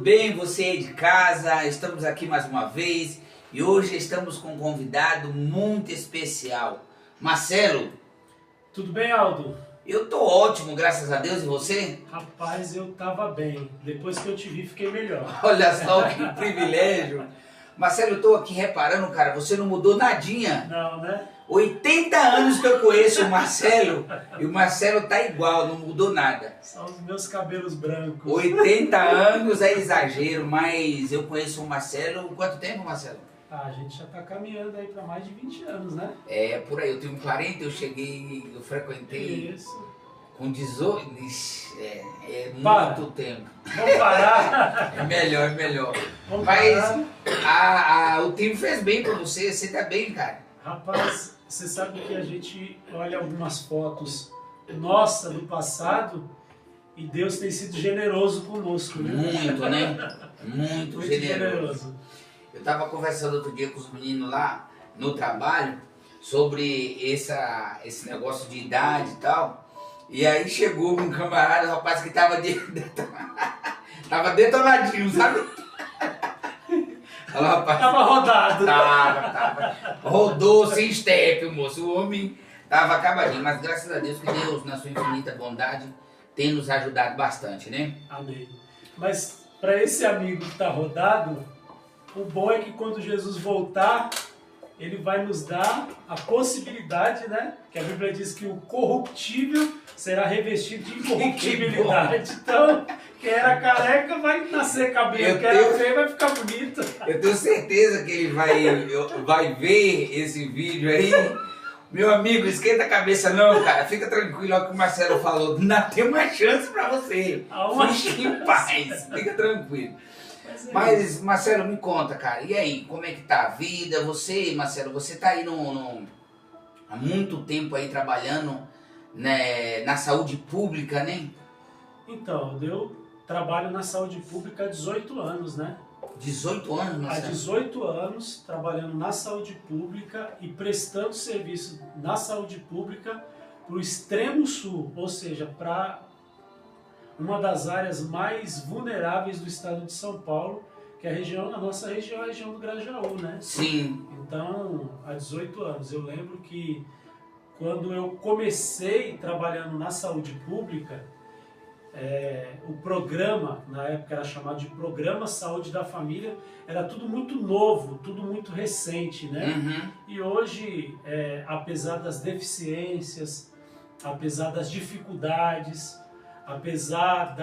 bem? Você aí de casa, estamos aqui mais uma vez e hoje estamos com um convidado muito especial. Marcelo. Tudo bem, Aldo? Eu tô ótimo, graças a Deus, e você? Rapaz, eu tava bem. Depois que eu te vi, fiquei melhor. Olha só que privilégio. Marcelo, eu tô aqui reparando, cara, você não mudou nadinha. Não, né? 80 anos que eu conheço o Marcelo e o Marcelo tá igual, não mudou nada. São os meus cabelos brancos. 80 anos é exagero, mas eu conheço o Marcelo. Quanto tempo, Marcelo? Ah, a gente já tá caminhando aí pra mais de 20 anos, né? É, por aí, eu tenho 40, eu frequentei Isso. com 18, ixi, é Para. muito tempo. Vamos parar. É melhor, é melhor. Vamos Mas parar. o tempo fez bem pra você tá bem, cara. Rapaz, você sabe que a gente olha algumas fotos nossa do passado e Deus tem sido generoso conosco, né? Muito, né? Muito generoso. Eu tava conversando outro dia com os meninos lá no trabalho sobre esse negócio de idade e tal. E aí chegou um camarada, um rapaz que tava tava detonadinho, sabe? Olha, rapaz. Tava rodado. Tava. Rodou sem step, moço. O homem tava acabadinho. Mas graças a Deus que Deus, na sua infinita bondade, tem nos ajudado bastante, né? Amém. Mas para esse amigo que tá rodado, o bom é que quando Jesus voltar, ele vai nos dar a possibilidade, né? Que a Bíblia diz que o corruptível será revestido de incorruptibilidade. Então, quem era careca vai nascer cabelo, quem era feio vai ficar bonito. Eu tenho certeza que ele vai ver esse vídeo aí. Meu amigo, esquenta a cabeça não, cara. Fica tranquilo, olha o que o Marcelo falou. Não tem uma chance pra você. Fique em paz, fica tranquilo. Mas, Marcelo, me conta, cara, e aí, como é que tá a vida? Você, Marcelo, você tá aí há muito tempo aí trabalhando, né, na saúde pública, né? Então, eu trabalho na saúde pública há 18 anos, né? 18 anos, Marcelo? Há 18 anos trabalhando na saúde pública e prestando serviço na saúde pública para o extremo sul, ou seja, para uma das áreas mais vulneráveis do estado de São Paulo, que é a nossa região é a região do Grajaú, né? Sim. Então, há 18 anos. Eu lembro que quando eu comecei trabalhando na saúde pública, o programa, na época era chamado de Programa Saúde da Família, era tudo muito novo, tudo muito recente, né? Uhum. E hoje, apesar das deficiências, apesar das dificuldades, apesar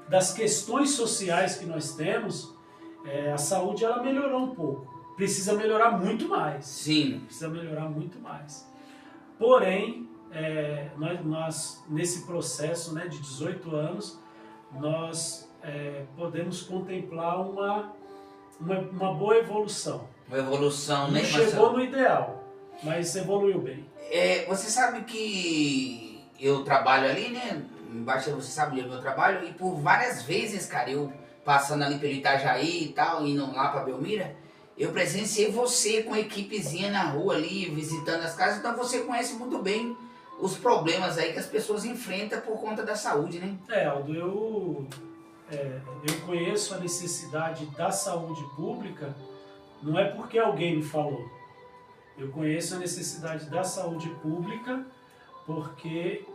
das questões sociais que nós temos, a saúde ela melhorou um pouco. Precisa melhorar muito mais. Sim. Precisa melhorar muito mais. Porém, nós nesse processo, né, de 18 anos, nós podemos contemplar uma boa evolução. Uma evolução, né, Não Marcelo? chegou no ideal, mas evoluiu bem. Você sabe que eu trabalho ali, né? Embaixo, você sabe onde é o meu trabalho, e por várias vezes, cara, eu passando ali pelo Itajaí e tal, indo lá pra Belmira, eu presenciei você com a equipezinha na rua ali, visitando as casas, então você conhece muito bem os problemas aí que as pessoas enfrentam por conta da saúde, né? Aldo, eu conheço a necessidade da saúde pública, não é porque alguém me falou. Eu conheço a necessidade da saúde pública porque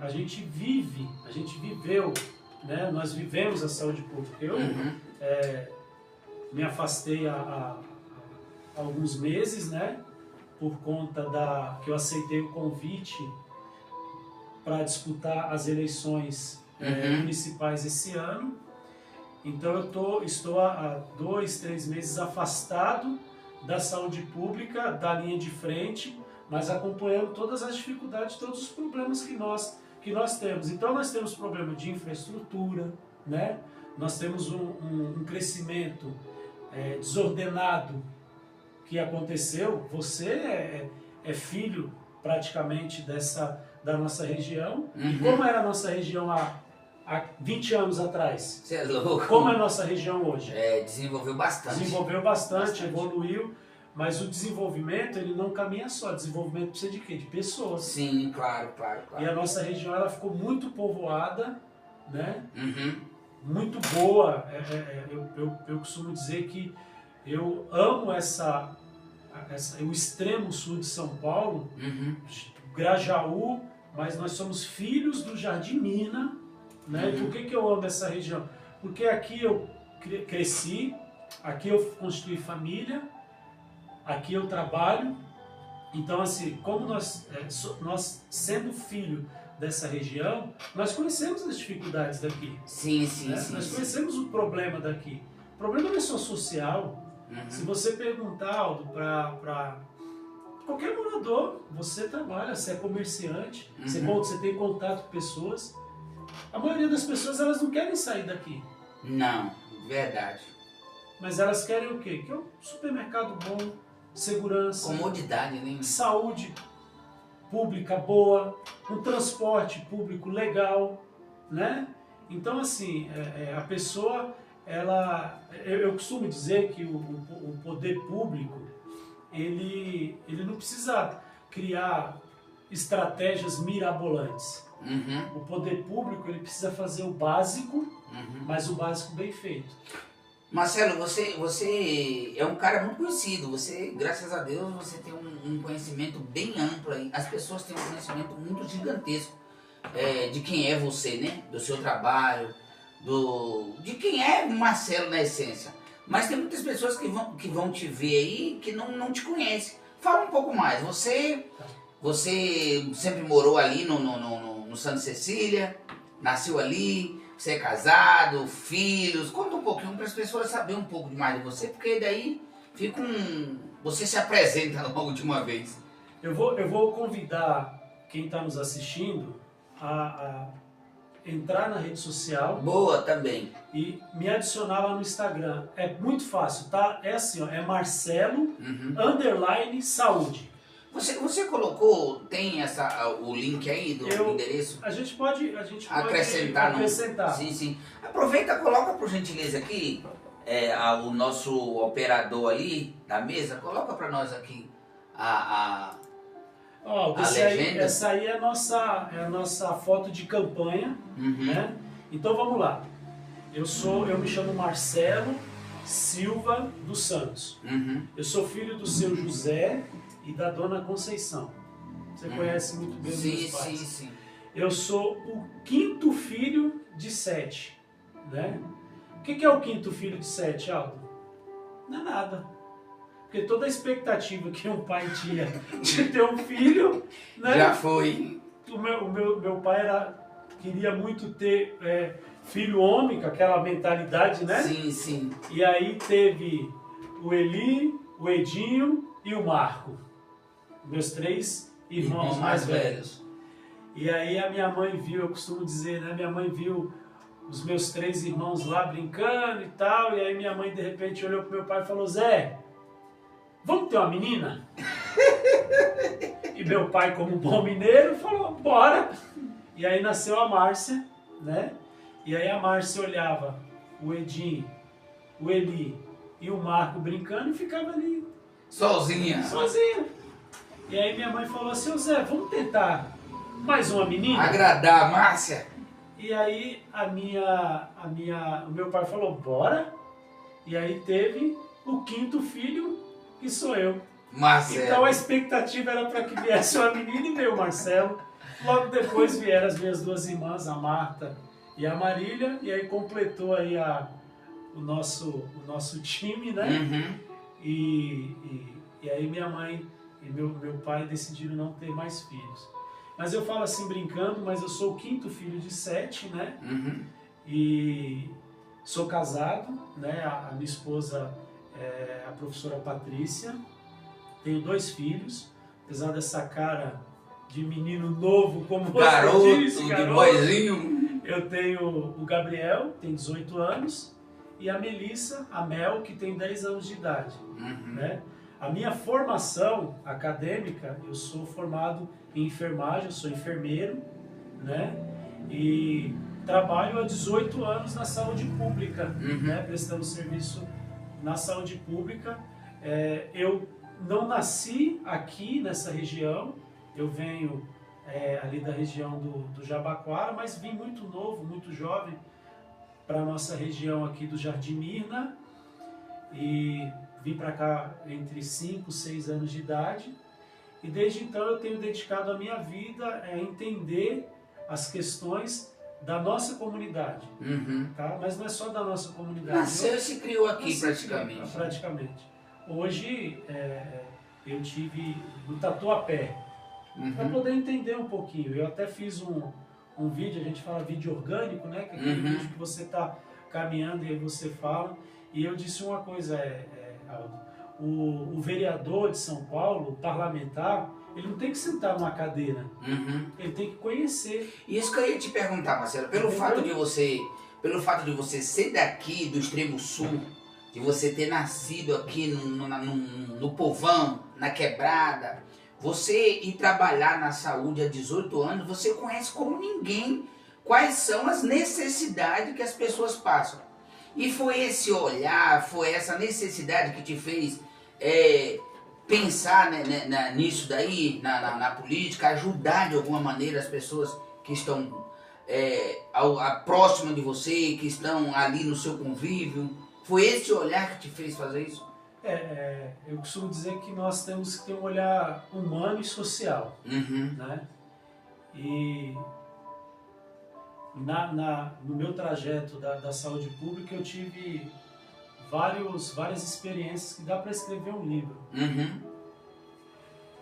a gente viveu, né? Nós vivemos a saúde pública. Eu me afastei há alguns meses, né? Por conta que eu aceitei o convite para disputar as eleições municipais esse ano. Então eu estou há 2, 3 meses afastado da saúde pública, da linha de frente, mas acompanhando todas as dificuldades, todos os problemas que nós temos. Então nós temos problema de infraestrutura, né? Nós temos um crescimento desordenado que aconteceu. Você é filho praticamente da nossa região. E como era a nossa região há 20 anos atrás? Você é louco. Como é a nossa região hoje? Desenvolveu bastante. Desenvolveu bastante, evoluiu. Mas o desenvolvimento, ele não caminha só. Desenvolvimento precisa de quê? De pessoas. Sim, claro. E a nossa região, ela ficou muito povoada, né? muito boa. Eu costumo dizer que eu amo o extremo sul de São Paulo, Grajaú, mas nós somos filhos do Jardim Mina, né? Por que eu amo essa região? Porque aqui eu cresci, aqui eu constituí família, aqui eu trabalho. Então, assim, como nós sendo filho dessa região, nós conhecemos as dificuldades daqui. Sim. Nós conhecemos o problema daqui. O problema não é só social. Se você perguntar, Aldo, para qualquer morador, você trabalha, você é comerciante, você tem contato com pessoas. A maioria das pessoas, elas não querem sair daqui. Não, verdade. Mas elas querem o quê? Que é um supermercado bom, segurança, comodidade, né? Saúde pública boa, um transporte público legal, né? Então, assim, a pessoa, eu costumo dizer que o poder público, ele não precisa criar estratégias mirabolantes. O poder público, ele precisa fazer o básico, mas o básico bem feito. Marcelo, você é um cara muito conhecido. Você, graças a Deus, você tem um conhecimento bem amplo aí. As pessoas têm um conhecimento muito gigantesco de quem é você, né? Do seu trabalho, de quem é Marcelo na essência. Mas tem muitas pessoas que vão te ver aí que não te conhecem. Fala um pouco mais. Você sempre morou ali no Santa Cecília, nasceu ali. Você é casado, filhos, conta um pouquinho para as pessoas saberem um pouco mais de você, porque daí você se apresenta logo de uma vez. Eu vou convidar quem está nos assistindo a entrar na rede social. Boa, também. E me adicionar lá no Instagram. É muito fácil, tá? É assim, ó, é Marcelo _saúde. Você colocou, tem o link aí do endereço? A gente pode acrescentar. Sim. Aproveita, coloca por gentileza aqui, o nosso operador ali da mesa, coloca para nós aqui a legenda. Essa aí é a nossa foto de campanha, né? Então vamos lá. Eu me chamo Marcelo Silva dos Santos. Eu sou filho do seu José e da dona Conceição. Você conhece muito bem os meus pais. Sim. Eu sou o 5º filho de 7, né? O que é o 5º filho de 7, Aldo? Não é nada. Porque toda a expectativa que um pai tinha de ter um filho, né? Já foi. O meu pai queria muito ter filho homem, com aquela mentalidade, né? Sim. E aí teve o Eli, o Edinho e o Marco. Meus 3 irmãos mais velhos. E aí a minha mãe viu, eu costumo dizer, né? Minha mãe viu os meus 3 irmãos lá brincando e tal, e aí minha mãe de repente olhou pro meu pai e falou: Zé, vamos ter uma menina? E meu pai, como bom mineiro, falou: bora! E aí nasceu a Márcia, né? E aí a Márcia olhava o Edinho, o Eli e o Marco brincando e ficava ali. Sozinha. E aí minha mãe falou assim: ô Zé, vamos tentar mais uma menina? Agradar a Márcia. E aí o meu pai falou: bora. E aí teve o 5º filho, que sou eu. Marcelo. Então a expectativa era para que viesse uma menina e veio o Marcelo. Logo depois vieram as minhas 2 irmãs, a Marta e a Marília. E aí completou aí o nosso time, né? E aí minha mãe e meu pai decidiram não ter mais filhos. Mas eu falo assim brincando, mas eu sou o 5º filho de 7, né? E sou casado, né? A minha esposa é a professora Patrícia. Tenho 2 filhos, apesar dessa cara de menino novo, como você disse, de boizinho. Eu tenho o Gabriel, tem 18 anos, e a Melissa, a Mel, que tem 10 anos de idade, né? A minha formação acadêmica, eu sou formado em enfermagem, eu sou enfermeiro, né? E trabalho há 18 anos na saúde pública, né? Prestando serviço na saúde pública. Eu não nasci aqui nessa região, eu venho ali da região do Jabaquara, mas vim muito novo, muito jovem, para a nossa região aqui do Jardim Mirna e vim para cá entre 5 e 6 anos de idade. E desde então eu tenho dedicado a minha vida a entender as questões da nossa comunidade, tá? Mas não é só da nossa comunidade. Nasceu e se criou aqui praticamente. Praticamente. Hoje eu tive no Tatuapé, para poder entender um pouquinho. Eu até fiz um vídeo, a gente fala vídeo orgânico, né? Que é aquele vídeo que você está caminhando e aí você fala. E eu disse uma coisa, Aldo. O vereador de São Paulo, o parlamentar, ele não tem que sentar numa cadeira. Ele tem que conhecer. Isso que eu ia te perguntar, Marcelo, pelo fato de você ser daqui do extremo sul, de você ter nascido aqui no povão, na quebrada, você ir trabalhar na saúde há 18 anos, você conhece como ninguém quais são as necessidades que as pessoas passam. E foi esse olhar, foi essa necessidade que te fez pensar, né, nisso daí, na política, ajudar de alguma maneira as pessoas que estão próximo de você, que estão ali no seu convívio. Foi esse olhar que te fez fazer isso? Eu costumo dizer que nós temos que ter um olhar humano e social, né? E no meu trajeto da saúde pública eu tive várias experiências que dá para escrever um livro.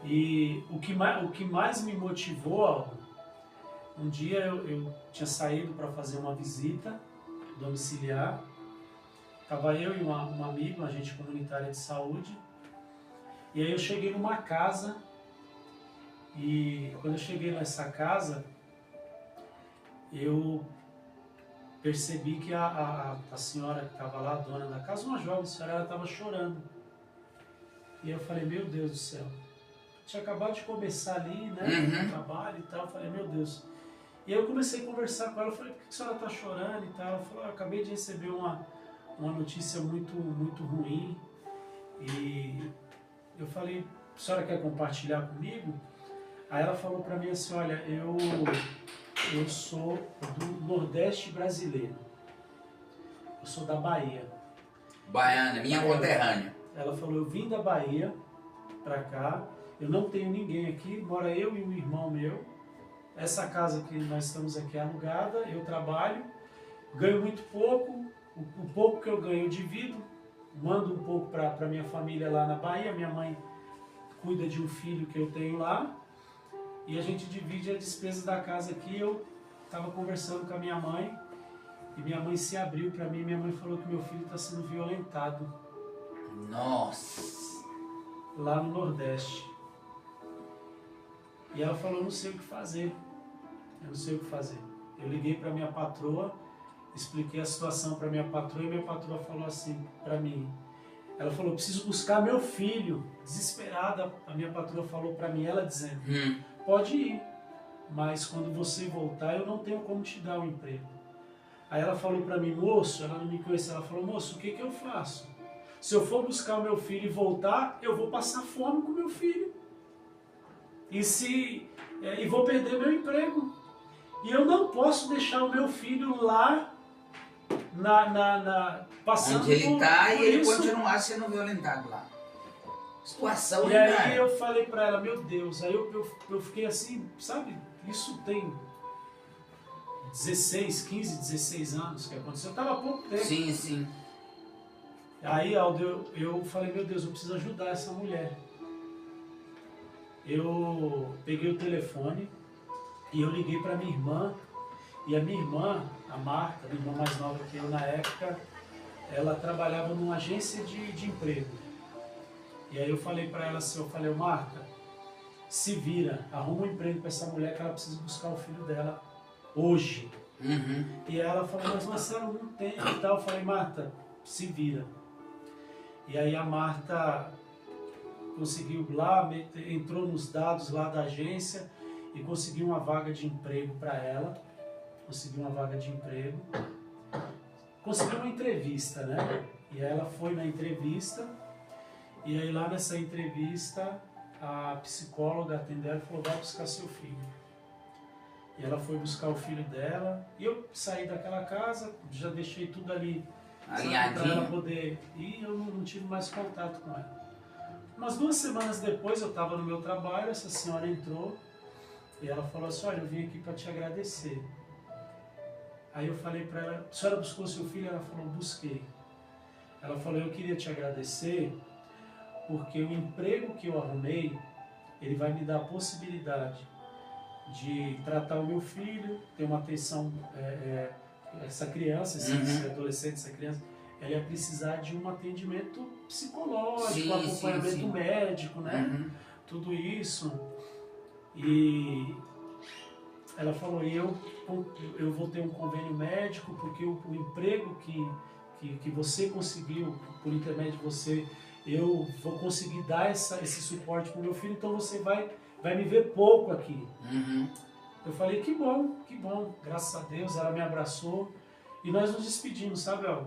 E o que mais me motivou, Aldo, um dia eu tinha saído para fazer uma visita domiciliar. Estava eu e um amigo, um agente comunitário de saúde, e aí eu cheguei numa casa, e quando eu cheguei nessa casa, eu percebi que a senhora que estava lá, a dona da casa, uma jovem senhora, ela estava chorando. E eu falei, meu Deus do céu, tinha acabado de começar ali, né, no trabalho e tal, eu falei, meu Deus. E aí eu comecei a conversar com ela, eu falei, por que a senhora está chorando e tal? Ela falou, eu acabei de receber uma notícia muito, muito ruim, e eu falei, a senhora quer compartilhar comigo? Aí ela falou para mim assim, olha, eu sou do Nordeste brasileiro, eu sou da Bahia. Baiana, minha conterrânea. Ela falou, eu vim da Bahia para cá, eu não tenho ninguém aqui, mora eu e um irmão meu, essa casa que nós estamos aqui é alugada, eu trabalho, ganho muito pouco, o pouco que eu ganho eu divido, mando um pouco para minha família lá na Bahia, minha mãe cuida de um filho que eu tenho lá, e a gente divide a despesa da casa aqui. Eu estava conversando com a minha mãe, e minha mãe se abriu para mim, minha mãe falou que meu filho está sendo violentado. Nossa! Lá no Nordeste. E ela falou, eu não sei o que fazer, eu não sei o que fazer. Eu liguei para minha patroa, expliquei a situação para minha patroa e minha patroa falou assim para mim. Ela falou, preciso buscar meu filho. Desesperada, a minha patroa falou para mim, ela dizendo, pode ir, mas quando você voltar eu não tenho como te dar um emprego. Aí ela falou para mim, moço, ela não me conhecia, ela falou, moço, o que eu faço? Se eu for buscar o meu filho e voltar, eu vou passar fome com meu filho. E vou perder meu emprego. E eu não posso deixar o meu filho lá passando onde ele está e ele isso. continuar sendo violentado lá. Situação. E aí eu falei para ela, meu Deus, aí eu fiquei assim, sabe, isso tem 15, 16 anos que aconteceu, eu estava há pouco tempo. Sim, sim. Aí, Aldo, eu falei, meu Deus, eu preciso ajudar essa mulher. Eu peguei o telefone e eu liguei para minha irmã, e a minha irmã, a Marta, minha irmã mais nova que eu na época, ela trabalhava numa agência de emprego. E aí eu falei para ela assim, eu falei, Marta, se vira, arruma um emprego para essa mulher que ela precisa buscar o filho dela hoje. E ela falou, mas Marcelo, não tem e tal. Eu falei, Marta, se vira. E aí a Marta conseguiu lá, entrou nos dados lá da agência e conseguiu uma vaga de emprego para ela. Conseguiu uma vaga de emprego. Conseguiu uma entrevista, né? E aí ela foi na entrevista. E aí lá nessa entrevista, a psicóloga atendeu e falou, vai buscar seu filho. E ela foi buscar o filho dela. E eu saí daquela casa, já deixei tudo ali para ela poder ir, e eu não tive mais contato com ela. Umas 2 semanas depois eu estava no meu trabalho, essa senhora entrou e ela falou assim, olha, eu vim aqui para te agradecer. Aí eu falei para ela, a senhora buscou seu filho? Ela falou, busquei. Ela falou, eu queria te agradecer porque o emprego que eu arrumei, ele vai me dar a possibilidade de tratar o meu filho, ter uma atenção, essa criança, esse adolescente, essa criança, ela ia precisar de um atendimento psicológico, acompanhamento médico, né? Tudo isso. E ela falou, eu vou ter um convênio médico porque o emprego que você conseguiu, por intermédio de você, eu vou conseguir dar esse suporte para o meu filho, então você vai me ver pouco aqui. Eu falei, que bom, graças a Deus, ela me abraçou e nós nos despedimos, sabe, Elton?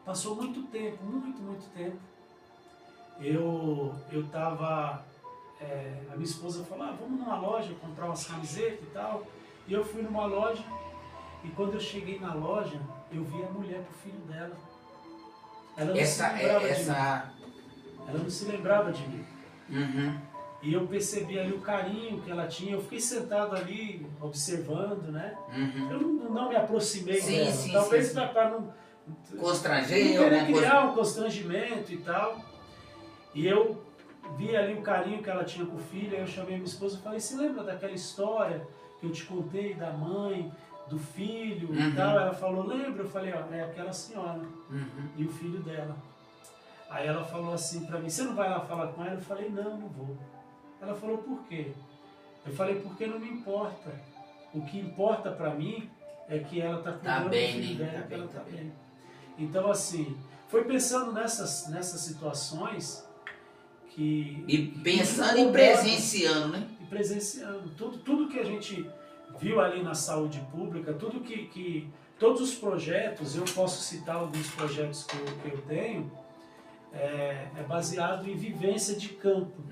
Passou muito tempo, muito tempo. Eu tava, a minha esposa falou, vamos numa loja comprar umas camisetas e tal, e eu fui numa loja, e quando eu cheguei na loja, eu vi a mulher pro filho dela. Ela não se lembrava de mim. Ela não se lembrava de mim. E eu percebi ali o carinho que ela tinha. Eu fiquei sentado ali, observando, né? Eu não me aproximei dela. Talvez para não querer criar um constrangimento e tal. E eu vi ali o carinho que ela tinha com o filho. Aí eu chamei minha esposa e falei, se lembra daquela história que eu te contei da mãe, do filho e tal? Ela falou, lembra? Eu falei, é aquela senhora e o filho dela. Aí ela falou assim pra mim, você não vai lá falar com ela? Eu falei, não vou. Ela falou, por quê? Eu falei, porque não me importa. O que importa pra mim é que ela tá cuidando do filho dela, que ela tá bem. Então, assim, foi pensando nessas situações que... E pensando e presenciando, né? E presenciando. Tudo que a gente viu ali na saúde pública, tudo todos os projetos, eu posso citar alguns projetos que eu tenho, é baseado em vivência de campo.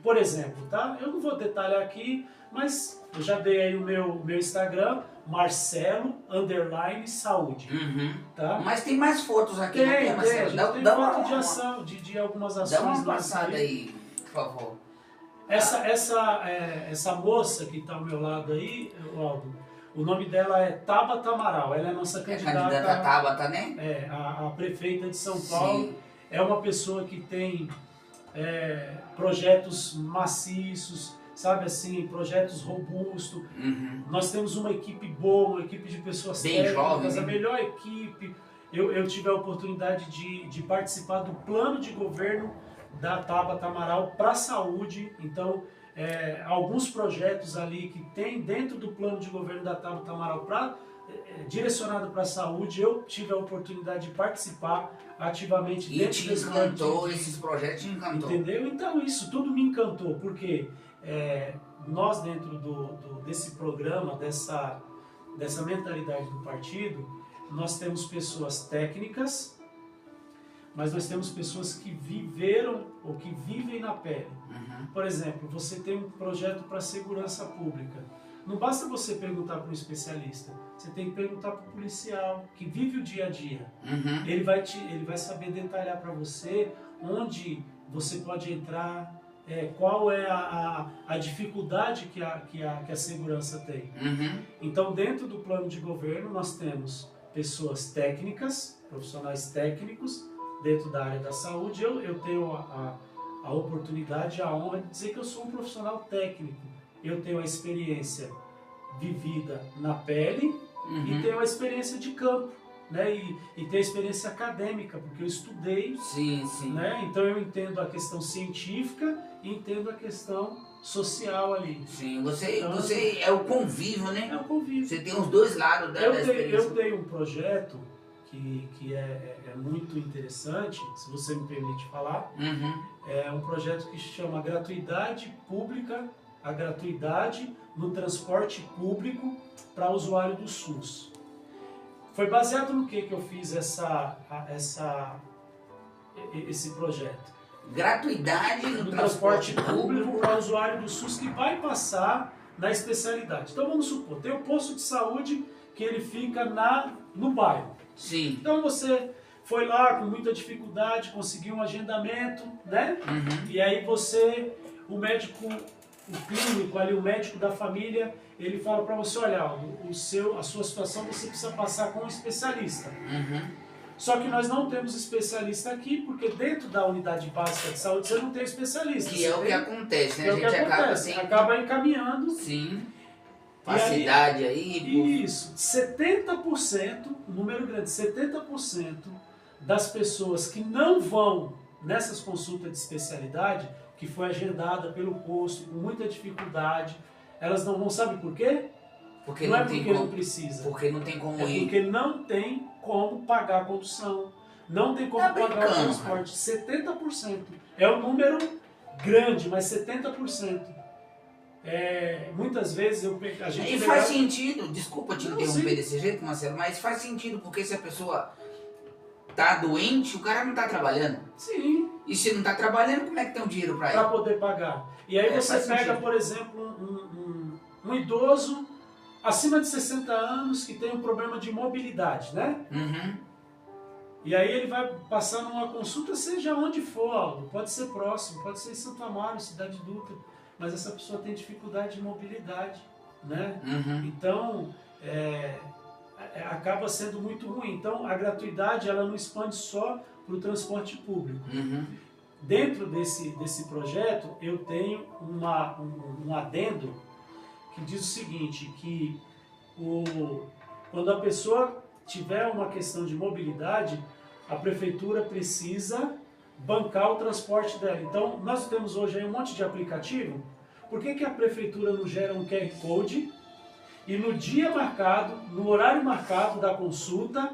Por exemplo, tá? Eu não vou detalhar aqui, mas eu já dei aí o meu Instagram, Marcelo_Saúde. Tá? Mas tem mais fotos aqui, tem, Marcelo? Tem foto de ação, de algumas ações. Dá uma passada aí, por favor. Essa moça que está ao meu lado aí, Aldo, o nome dela é Tabata Amaral. Ela é nossa candidata. É candidata Tabata, né? A prefeita de São Paulo. Sim. É uma pessoa que tem projetos maciços, sabe assim, projetos robustos. Nós temos uma equipe boa, uma equipe de pessoas bem técnicas, jovem, a melhor equipe. Eu tive a oportunidade de participar do plano de governo da Tabata Amaral para a saúde. Então, alguns projetos ali que tem dentro do plano de governo da Tabata Amaral direcionado para a saúde, eu tive a oportunidade de participar ativamente dentro desse encantou, esses projetos te encantou. Entendeu? Então isso tudo me encantou, porque nós dentro desse programa, dessa mentalidade do partido, nós temos pessoas técnicas, mas nós temos pessoas que viveram ou que vivem na pele. Por exemplo, você tem um projeto para segurança pública. Não basta você perguntar para um especialista, você tem que perguntar para o policial, que vive o dia a dia. Ele vai saber detalhar para você onde você pode entrar, qual é a dificuldade que a segurança tem. Então, dentro do plano de governo, nós temos pessoas técnicas, profissionais técnicos, dentro da área da saúde. Eu tenho a oportunidade, a honra de dizer que eu sou um profissional técnico. Eu tenho a experiência vivida na pele e tenho a experiência de campo, né? E tenho a experiência acadêmica, porque eu estudei, né? Então eu entendo a questão científica e entendo a questão social ali. Sim, você é o convívio, né? É o convívio. Você tem os dois lados da experiência. Eu tenho um projeto que é muito interessante, se você me permite falar. É um projeto que se chama Gratuidade Pública, a gratuidade no transporte público para usuário do SUS. Foi baseado no que eu fiz esse projeto? Gratuidade no transporte público para usuário do SUS que vai passar na especialidade. Então vamos supor, tem o posto de saúde que ele fica no bairro. Sim. Então você foi lá com muita dificuldade, conseguiu um agendamento, né? E aí o médico, o clínico ali, o médico da família, ele fala para você, olha, a sua situação você precisa passar com um especialista. Só que nós não temos especialista aqui, porque dentro da unidade básica de saúde você não tem especialista. Que é o que acontece, né? A gente acaba encaminhando. Sim. Facilidade aí. Isso. 70%, um número grande, 70% das pessoas que não vão nessas consultas de especialidade, que foi agendada pelo posto com muita dificuldade, elas não vão, sabe por quê? Porque não não é tem porque como, não precisa. Porque não tem como ir. Porque não tem como pagar a condução. Não tem como pagar o transporte. 70%. É um número grande, mas 70%. Muitas vezes a gente... E faz sentido, desculpa te interromper desse jeito, Marcelo, mas faz sentido porque se a pessoa tá doente, o cara não tá trabalhando. Sim. E se não tá trabalhando, como é que tem o dinheiro para ele? Para poder pagar. E aí você pega, por exemplo, um idoso acima de 60 anos que tem um problema de mobilidade, né? E aí ele vai passar numa consulta, seja onde for, pode ser próximo, pode ser em Santo Amaro, Cidade Dutra, mas essa pessoa tem dificuldade de mobilidade, né? Então, acaba sendo muito ruim. Então, a gratuidade, ela não expande só para o transporte público. Dentro desse projeto, eu tenho um adendo que diz o seguinte, que quando a pessoa tiver uma questão de mobilidade, a prefeitura precisa bancar o transporte dela. Então, nós temos hoje aí um monte de aplicativo. Por que a prefeitura não gera um QR Code e no dia marcado, no horário marcado da consulta,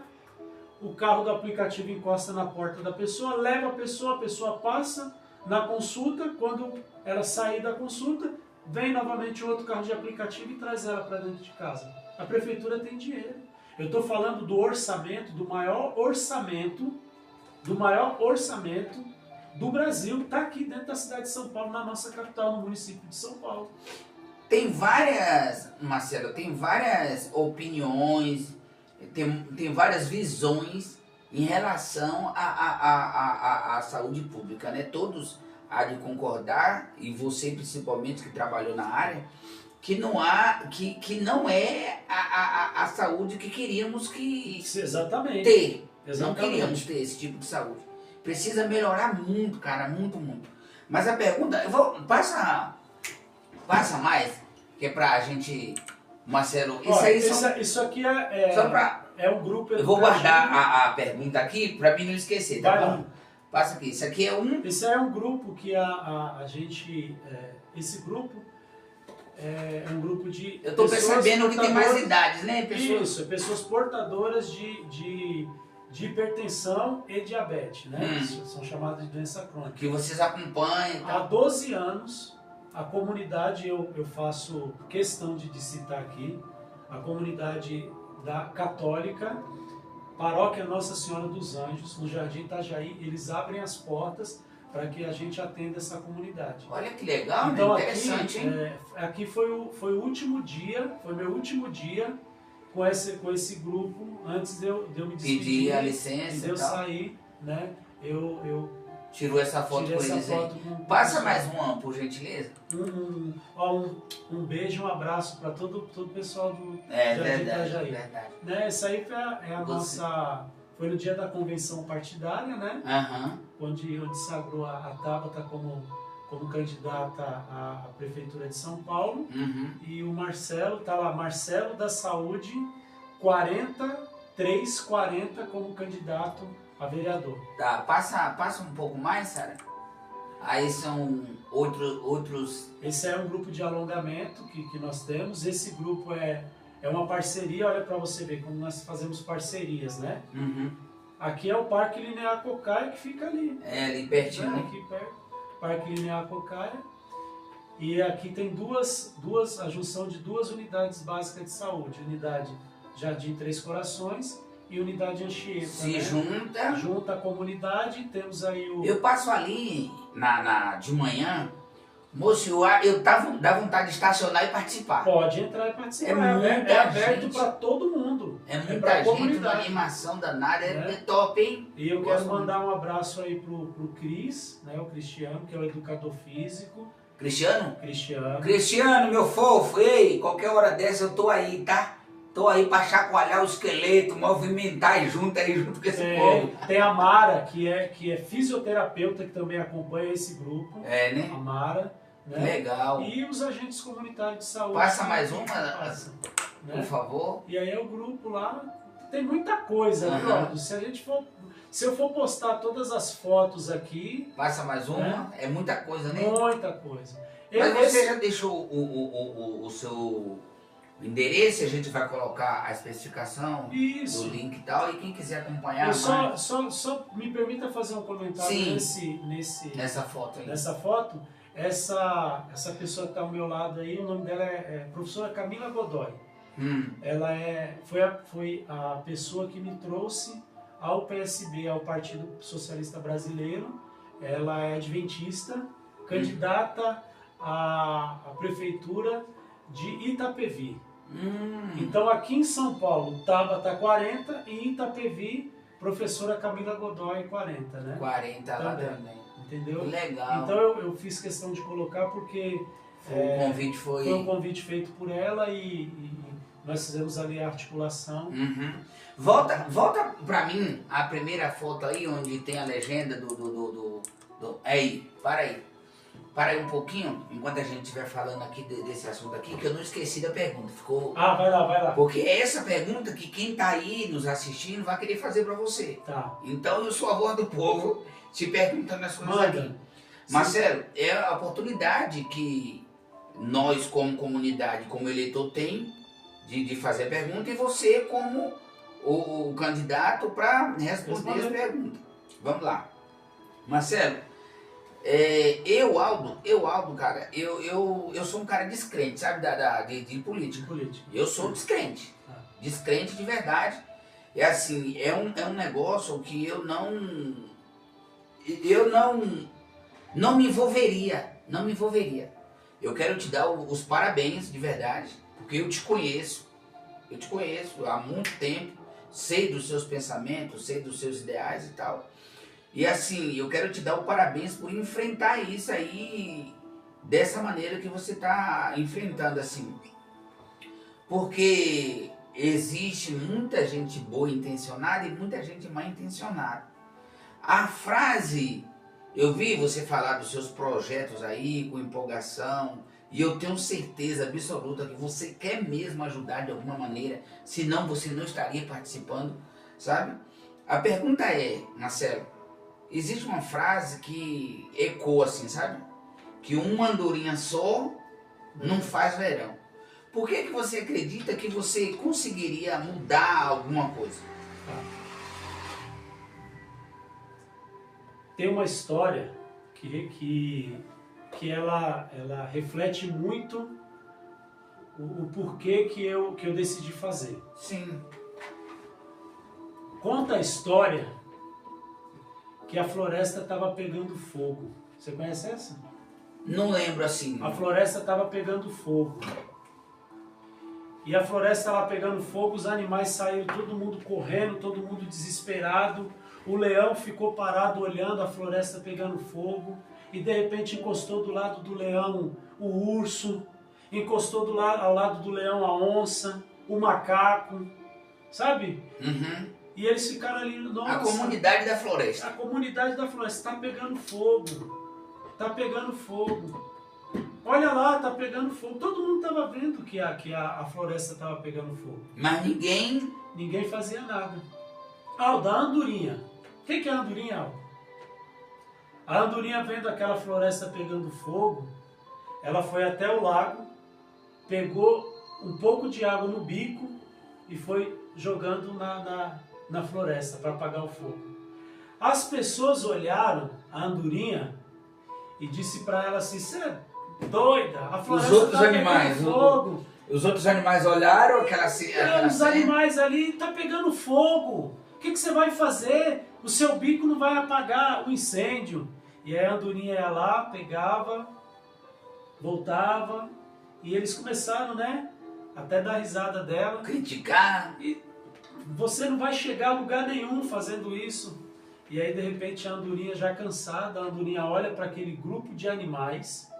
o carro do aplicativo encosta na porta da pessoa, leva a pessoa passa na consulta, quando ela sair da consulta, vem novamente outro carro de aplicativo e traz ela para dentro de casa. A prefeitura tem dinheiro. Eu estou falando do orçamento, do maior orçamento do Brasil, está aqui dentro da cidade de São Paulo, na nossa capital, no município de São Paulo. Tem várias, Marcelo, tem várias opiniões, tem várias visões em relação à saúde pública, né? Todos há de concordar, e você principalmente que trabalhou na área, que não é a saúde que queríamos ter. Exatamente. Não queríamos ter esse tipo de saúde. Precisa melhorar muito, cara, muito, muito. Mas a pergunta, passa mais, que é pra gente, Marcelo, isso aqui é um grupo... Eu vou guardar a pergunta aqui pra mim não esquecer, tá bom? Passa aqui, isso aqui é um... Esse é um grupo que a gente... esse grupo é um grupo de... Eu tô percebendo que tem mais idades, né? Isso, pessoas portadoras de hipertensão e diabetes, né? São chamadas de doença crônica. Que vocês acompanham. Há 12 anos, a comunidade, eu faço questão de citar aqui, a comunidade católica, Paróquia Nossa Senhora dos Anjos, no Jardim Itajaí, eles abrem as portas para que a gente atenda essa comunidade. Olha que legal, então, né? Interessante, hein? Aqui foi o último dia, foi meu último dia com esse grupo, antes de eu me despedir. Pedir a licença e de eu sair, né? Eu tirou essa foto com eles aí. Passa mais uma, por gentileza. Um beijo, um abraço para todo o pessoal do Jardim Itajaí. Verdade. Né? Essa aí foi no dia da convenção partidária, né? Onde sagrou a Tabata como candidata à Prefeitura de São Paulo. E o Marcelo, tá lá, Marcelo da Saúde, 340 como candidato a vereador. Tá, passa um pouco mais, Sara. Aí são outros... Esse é um grupo de alongamento que nós temos. Esse grupo é uma parceria, olha para você ver como nós fazemos parcerias, né? Aqui é o Parque Linear Cocaia, que fica ali. Ali pertinho. Aqui perto. Parque Linear Cocaia. E aqui tem a junção de duas unidades básicas de saúde. Unidade Jardim Três Corações e unidade Anchieta. Se junta. Junta a comunidade, temos aí o... Eu passo ali de manhã, Moço, dá vontade de estacionar e participar. Pode entrar e participar. É aberto para todo mundo. É muita gente, uma animação danada, é top, hein? E eu quero mandar um abraço aí pro Cris, né, o Cristiano, que é o educador físico. Cristiano? Cristiano. Cristiano, meu fofo, ei, qualquer hora dessa eu tô aí, tá? Tô aí pra chacoalhar o esqueleto, movimentar junto com esse povo. Tem a Mara, que é fisioterapeuta, que também acompanha esse grupo. É, né? A Mara. Né? Legal. E os agentes comunitários de saúde. Passa mais uma, né? Por favor. E aí é o grupo lá, tem muita coisa, viu? Se eu for postar todas as fotos aqui... Passa mais uma, né? É muita coisa, né? Muita coisa. Mas você já deixou o seu endereço, a gente vai colocar a especificação do link e tal, e quem quiser acompanhar... Só me permita fazer um comentário nessa foto aí. Nessa foto, essa pessoa que está ao meu lado aí, o nome dela é professora Camila Godoy. Ela foi a pessoa que me trouxe ao PSB, ao Partido Socialista Brasileiro. Ela é adventista, candidata à prefeitura de Itapevi. Então aqui em São Paulo, Tabata 40 e em Itapevi, professora Camila Godoy 40, né? 40 lá também. Entendeu? Legal. Então eu fiz questão de colocar porque foi um convite feito por ela e nós fizemos ali a articulação. Volta pra mim a primeira foto aí, onde tem a legenda Aí, para aí. Para aí um pouquinho, enquanto a gente estiver falando aqui desse assunto aqui, que eu não esqueci da pergunta. Vai lá. Porque é essa pergunta que quem tá aí nos assistindo vai querer fazer pra você. Tá. Então eu sou a voz do povo te perguntando as coisas aqui. Marcelo, é a oportunidade que nós como comunidade, como eleitor tem de fazer a pergunta e você como o candidato para responder as perguntas. Vamos lá. Marcelo, eu, Aldo, cara, eu sou um cara descrente, sabe, de política. Eu sou descrente. Descrente de verdade. É assim, é um negócio que eu não me envolveria. Não me envolveria. Eu quero te dar os parabéns de verdade, porque eu te conheço há muito tempo, sei dos seus pensamentos, sei dos seus ideais e tal. E assim, eu quero te dar o parabéns por enfrentar isso aí dessa maneira que você está enfrentando, assim. Porque existe muita gente boa intencionada e muita gente mal intencionada. A frase, eu vi você falar dos seus projetos aí com empolgação, e eu tenho certeza absoluta que você quer mesmo ajudar de alguma maneira, senão você não estaria participando, sabe? A pergunta é, Marcelo, existe uma frase que ecoa assim, sabe? Que uma andorinha só não faz verão. Por que você acredita que você conseguiria mudar alguma coisa? Tem uma história que ela reflete muito o porquê que eu decidi fazer. Sim. Conta a história que a floresta estava pegando fogo. Você conhece essa? Não lembro assim. A floresta estava pegando fogo. E a floresta lá pegando fogo, os animais saíram, todo mundo correndo, todo mundo desesperado. O leão ficou parado olhando a floresta pegando fogo. E de repente encostou do lado do leão o urso. Encostou ao lado do leão a onça, o macaco. Sabe? Uhum. E eles ficaram ali, nossa, a comunidade da floresta. A comunidade da floresta está pegando fogo. Está pegando fogo. Olha lá, está pegando fogo. Todo mundo estava vendo que a floresta estava pegando fogo. Mas ninguém fazia nada. Aldo, a andorinha. O que é a andorinha, Aldo? A andorinha vendo aquela floresta pegando fogo, ela foi até o lago, pegou um pouco de água no bico e foi jogando na floresta para apagar o fogo. As pessoas olharam a andorinha e disse para ela assim: "Você é doida? A floresta está pegando fogo." Os outros animais olharam os animais ali tá pegando fogo. O que você vai fazer? O seu bico não vai apagar o incêndio. E aí a andorinha ia lá, pegava voltava, e eles começaram, né, até dar risada dela. Criticar. E você não vai chegar a lugar nenhum fazendo isso. E aí, de repente, a andorinha já cansada, a andorinha olha para aquele grupo de animais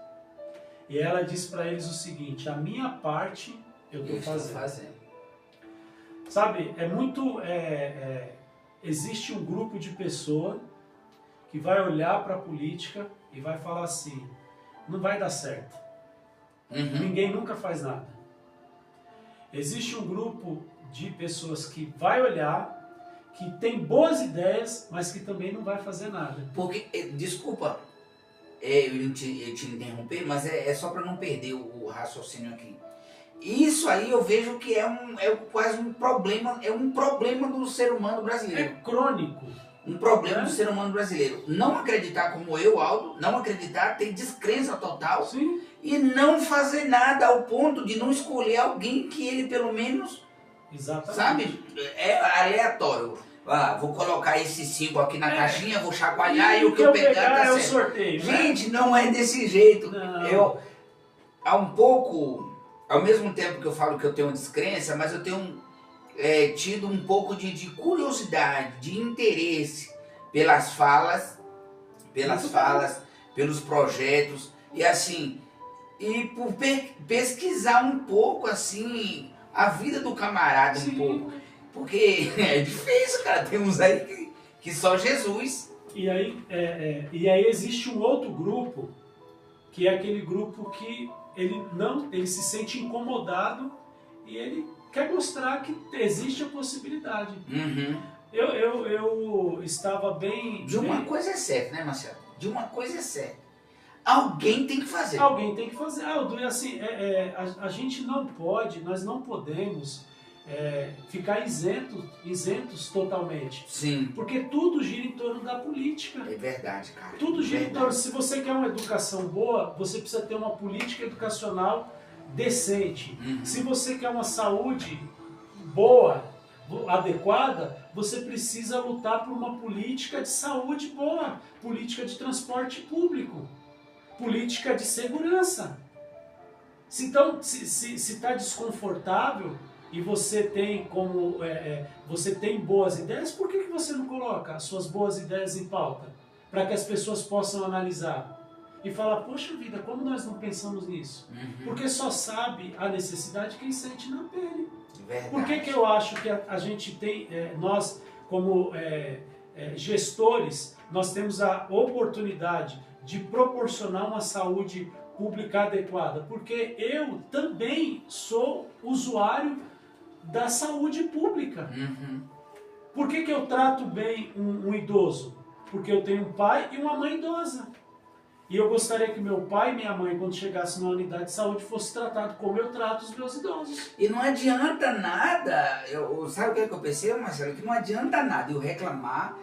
e ela diz para eles o seguinte: a minha parte eu estou fazendo. Sabe, é muito... existe um grupo de pessoas que vai olhar para a política e vai falar assim: não vai dar certo. Ninguém nunca faz nada. Existe um grupo de pessoas que vai olhar, que tem boas ideias, mas que também não vai fazer nada. Porque, desculpa eu te interromper, mas é só para não perder o raciocínio aqui. Isso aí eu vejo que é quase um problema, é um problema do ser humano brasileiro. É crônico. Um problema do ser humano brasileiro. Não acreditar como eu, Aldo, não acreditar, ter descrença total. Sim. E não fazer nada ao ponto de não escolher alguém que ele pelo menos... Exatamente. Sabe? É aleatório. Vou colocar esses 5 aqui na caixinha, vou chacoalhar e o que eu pegar tá é o certo. sorteio. Gente, não é desse jeito. Não. Ao mesmo tempo que eu falo que eu tenho descrença, mas eu tenho tido um pouco de curiosidade, de interesse pelas falas, pelos projetos e assim, e por pesquisar um pouco assim a vida do camarada. Sim. Um pouco, porque é difícil, cara, tem uns aí que só Jesus. E aí existe um outro grupo, que é aquele grupo que ele se sente incomodado e ele quer mostrar que existe a possibilidade. Eu estava bem... De uma coisa é certa, né, Marcelo? De uma coisa é certa. Alguém tem que fazer. Alguém tem que fazer. Assim, a gente não pode, nós não podemos ficar isentos totalmente. Sim. Porque tudo gira em torno da política. É verdade, cara. Tudo gira em torno. Se você quer uma educação boa, você precisa ter uma política educacional decente. Se você quer uma saúde boa, adequada, você precisa lutar por uma política de saúde boa, política de transporte público, política de segurança. Então, se está desconfortável e você tem você tem boas ideias, por que você não coloca as suas boas ideias em pauta? Para que as pessoas possam analisar e falar: poxa vida, como nós não pensamos nisso? Porque só sabe a necessidade quem sente na pele. Verdade. Por que eu acho que a gente tem, nós como gestores, nós temos a oportunidade de proporcionar uma saúde pública adequada? Porque eu também sou usuário da saúde pública. Por que eu trato bem um idoso? Porque eu tenho um pai e uma mãe idosa. E eu gostaria que meu pai e minha mãe, quando chegasse na unidade de saúde, fosse tratado como eu trato os meus idosos. E não adianta nada, sabe o que eu percebo, Marcelo? Que não adianta nada eu reclamar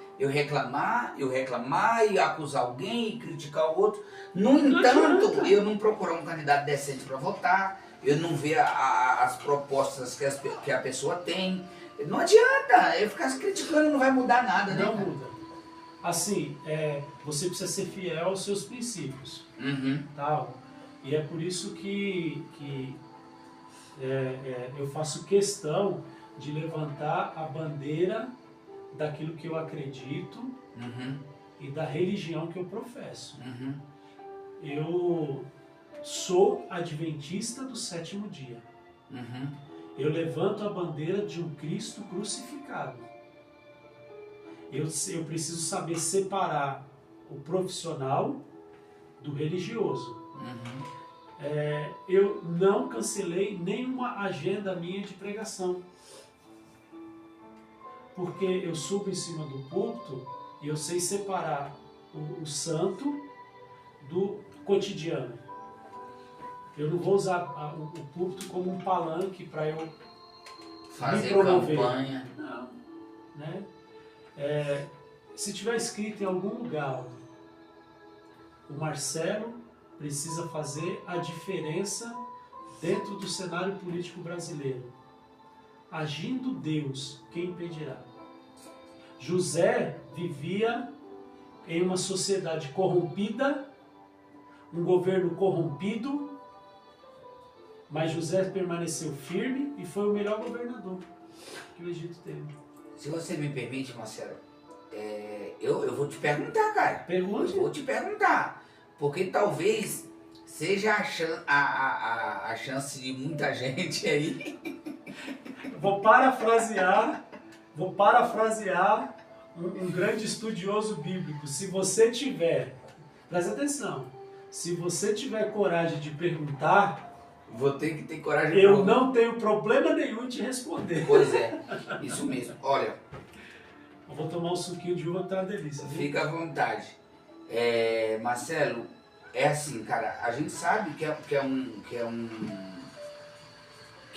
e acusar alguém e criticar o outro. No entanto, eu não procurar um candidato decente para votar, eu não ver as propostas que a pessoa tem. Não adianta, eu ficar criticando não vai mudar nada, né? Não muda. Assim, você precisa ser fiel aos seus princípios. Tal. E é por isso que eu faço questão de levantar a bandeira daquilo que eu acredito e da religião que eu professo. Eu sou adventista do sétimo dia. Eu levanto a bandeira de um Cristo crucificado. Eu preciso saber separar o profissional do religioso. Eu não cancelei nenhuma agenda minha de pregação. Porque eu subo em cima do púlpito e eu sei separar o santo do cotidiano. Eu não vou usar o púlpito como um palanque para eu fazer me promover. Campanha. Não, né? Se tiver escrito em algum lugar, o Marcelo precisa fazer a diferença dentro do cenário político brasileiro. Agindo Deus, quem impedirá? José vivia em uma sociedade corrompida, um governo corrompido, mas José permaneceu firme e foi o melhor governador que o Egito teve. Se você me permite, Marcelo, eu vou te perguntar, cara. Pergunte. Eu vou te perguntar. Porque talvez seja a chance de muita gente aí. Vou parafrasear um grande estudioso bíblico. Se você tiver, presta atenção, se você tiver coragem de perguntar, Vou ter que ter coragem de eu não tenho problema nenhum de responder. Pois é, isso mesmo. Olha, eu vou tomar um suquinho de uva que tá uma delícia. Viu? Fica à vontade. Marcelo, é assim, cara, a gente sabe que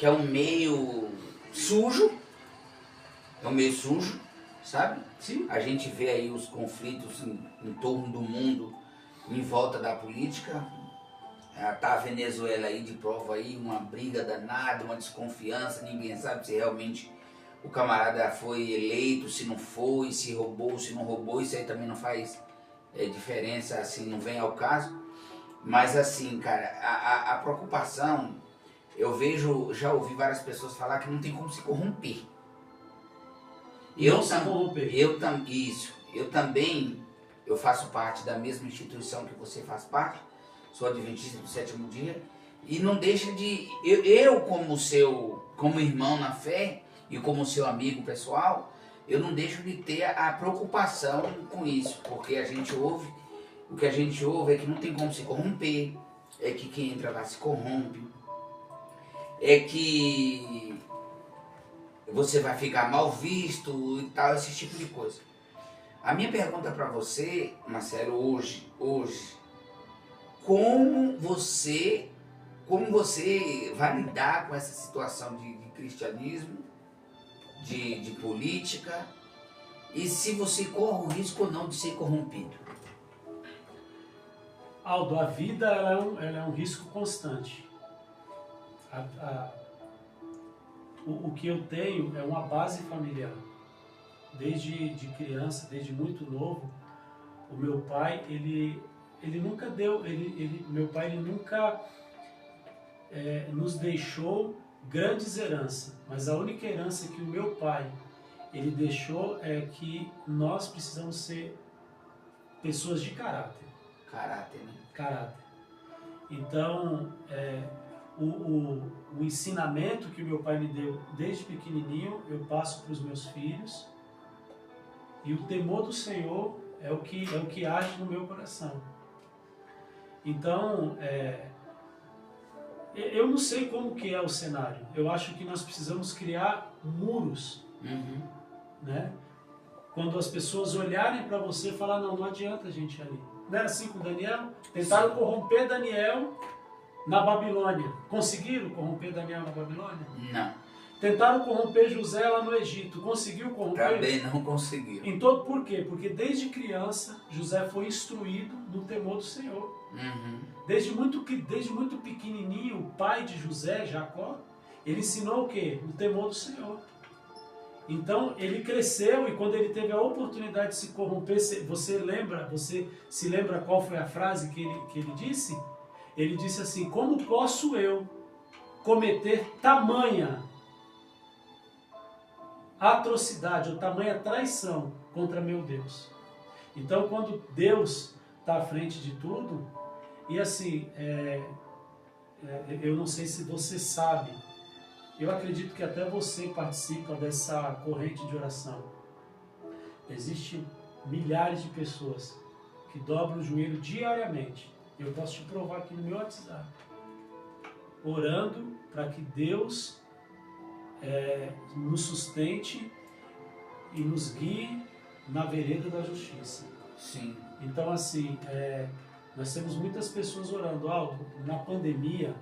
é um meio sujo, sabe? Sim. A gente vê aí os conflitos em torno do mundo, em volta da política. Tá a Venezuela aí de prova aí, uma briga danada, uma desconfiança, ninguém sabe se realmente o camarada foi eleito, se não foi, se roubou, se não roubou, isso aí também não faz diferença, assim, não vem ao caso. Mas assim, cara, a preocupação, já ouvi várias pessoas falar que não tem como se corromper. Eu também faço parte da mesma instituição que você faz parte, sou adventista do sétimo dia, e não deixa de, eu como irmão na fé, e como seu amigo pessoal, eu não deixo de ter a preocupação com isso, porque o que a gente ouve é que não tem como se corromper, é que quem entra lá se corrompe, é que você vai ficar mal visto e tal, esse tipo de coisa. A minha pergunta para você, Marcelo, hoje, como você vai lidar com essa situação de cristianismo, de política, e se você corre o risco ou não de ser corrompido? Aldo, a vida ela é um risco constante. O que eu tenho é uma base familiar. Desde criança, desde muito novo, o meu pai, ele nunca deu, meu pai ele nunca nos deixou grandes heranças, mas a única herança que o meu pai ele deixou é que nós precisamos ser pessoas de caráter. Caráter, né? Caráter. Então, o ensinamento que o meu pai me deu desde pequenininho, eu passo para os meus filhos, e o temor do Senhor é o que age no meu coração. Então, eu não sei como que é o cenário. Eu acho que nós precisamos criar muros, né? Quando as pessoas olharem para você e falar, não adianta a gente ir ali. Não era assim com Daniel? Tentaram corromper Daniel na Babilônia. Conseguiram corromper Daniel na Babilônia? Não. Tentaram corromper José lá no Egito. Conseguiu corromper? Também não conseguiu. Então, por quê? Porque desde criança, José foi instruído no temor do Senhor. Desde muito pequenininho, o pai de José, Jacó, ele ensinou o quê? O temor do Senhor. Então, ele cresceu, e quando ele teve a oportunidade de se corromper, você se lembra qual foi a frase que ele disse? Ele disse assim, como posso eu cometer tamanha atrocidade ou tamanha traição contra meu Deus? Então, quando Deus está à frente de tudo, e assim, eu não sei se você sabe, eu acredito que até você participa dessa corrente de oração. Existem milhares de pessoas que dobram o joelho diariamente. Eu posso te provar aqui no meu WhatsApp, orando para que Deus nos sustente e nos guie na vereda da justiça. Sim. Então, assim, nós temos muitas pessoas orando. Aldo, na pandemia,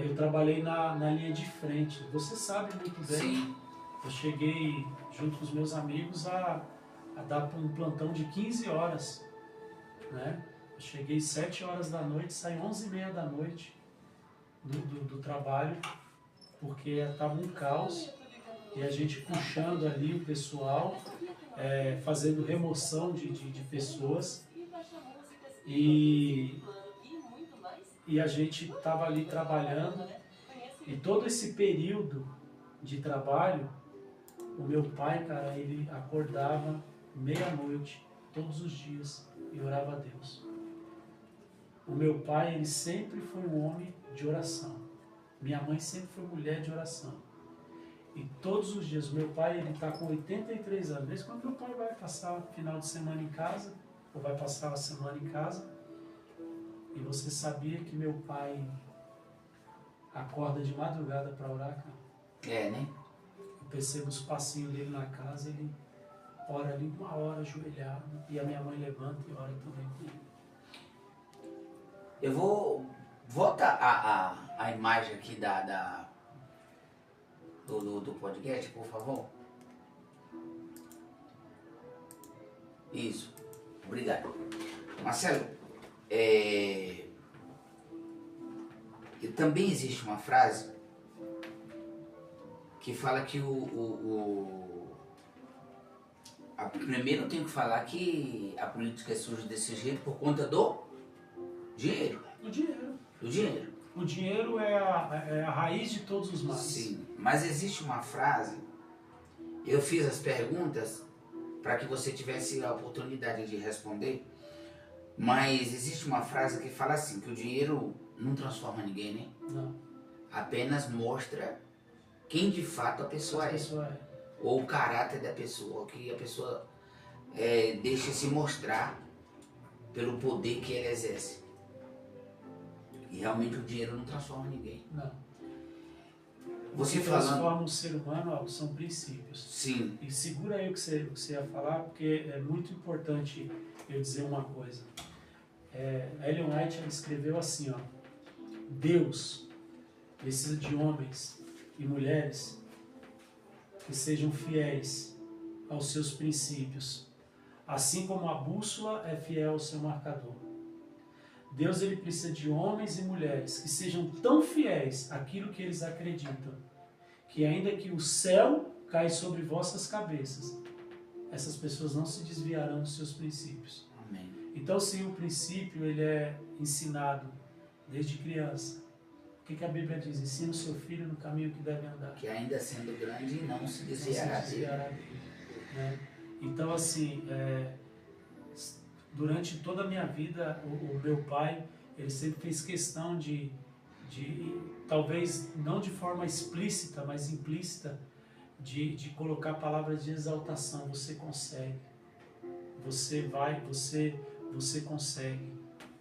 eu trabalhei na linha de frente. Você sabe muito bem. Sim. Eu cheguei, junto com os meus amigos, a dar um plantão de 15 horas. Né? Eu cheguei 7 horas da noite, saí 11h30 da noite do trabalho, porque estava um caos, e a gente puxando ali o pessoal, fazendo remoção de pessoas. E a gente estava ali trabalhando, e todo esse período de trabalho, o meu pai, cara, ele acordava meia-noite, todos os dias, e orava a Deus. O meu pai, ele sempre foi um homem de oração. Minha mãe sempre foi mulher de oração. E todos os dias, meu pai, ele está com 83 anos. Desde quando meu pai vai passar o final de semana em casa, ou vai passar a semana em casa, e você sabia que meu pai acorda de madrugada para orar, cara? É, né? Eu percebo os passinhos dele na casa, ele ora ali 1 hora ajoelhado, e a minha mãe levanta e ora também com ele. Eu vou... Volta a imagem aqui do podcast, por favor. Isso. Obrigado. Marcelo, também existe uma frase que fala que primeiro eu tenho que falar que a política surge desse jeito por conta do dinheiro. O dinheiro. Do dinheiro. O dinheiro é a raiz de todos os males. Sim, mas existe uma frase, eu fiz as perguntas para que você tivesse a oportunidade de responder, mas existe uma frase que fala assim, que o dinheiro não transforma ninguém, né? Não. Apenas mostra quem de fato a pessoa é. Ou o caráter da pessoa, que a pessoa deixa se mostrar pelo poder que ela exerce. E realmente o dinheiro não transforma ninguém. Não. Você transforma um ser humano, são princípios. Sim. E segura aí o que você ia falar, porque é muito importante eu dizer uma coisa. Ellen White escreveu assim, ó: Deus precisa de homens e mulheres que sejam fiéis aos seus princípios, assim como a bússola é fiel ao seu marcador. Deus, ele precisa de homens e mulheres que sejam tão fiéis àquilo que eles acreditam, que ainda que o céu caia sobre vossas cabeças, essas pessoas não se desviarão dos seus princípios. Amém. Então, se o princípio ele é ensinado desde criança, o que a Bíblia diz? Ensina o seu filho no caminho que deve andar. Que ainda sendo grande, não se desviará dele. Né? Então, assim, durante toda a minha vida, o meu pai, ele sempre fez questão de talvez não de forma explícita, mas implícita, de colocar palavras de exaltação. Você consegue, você vai, você consegue,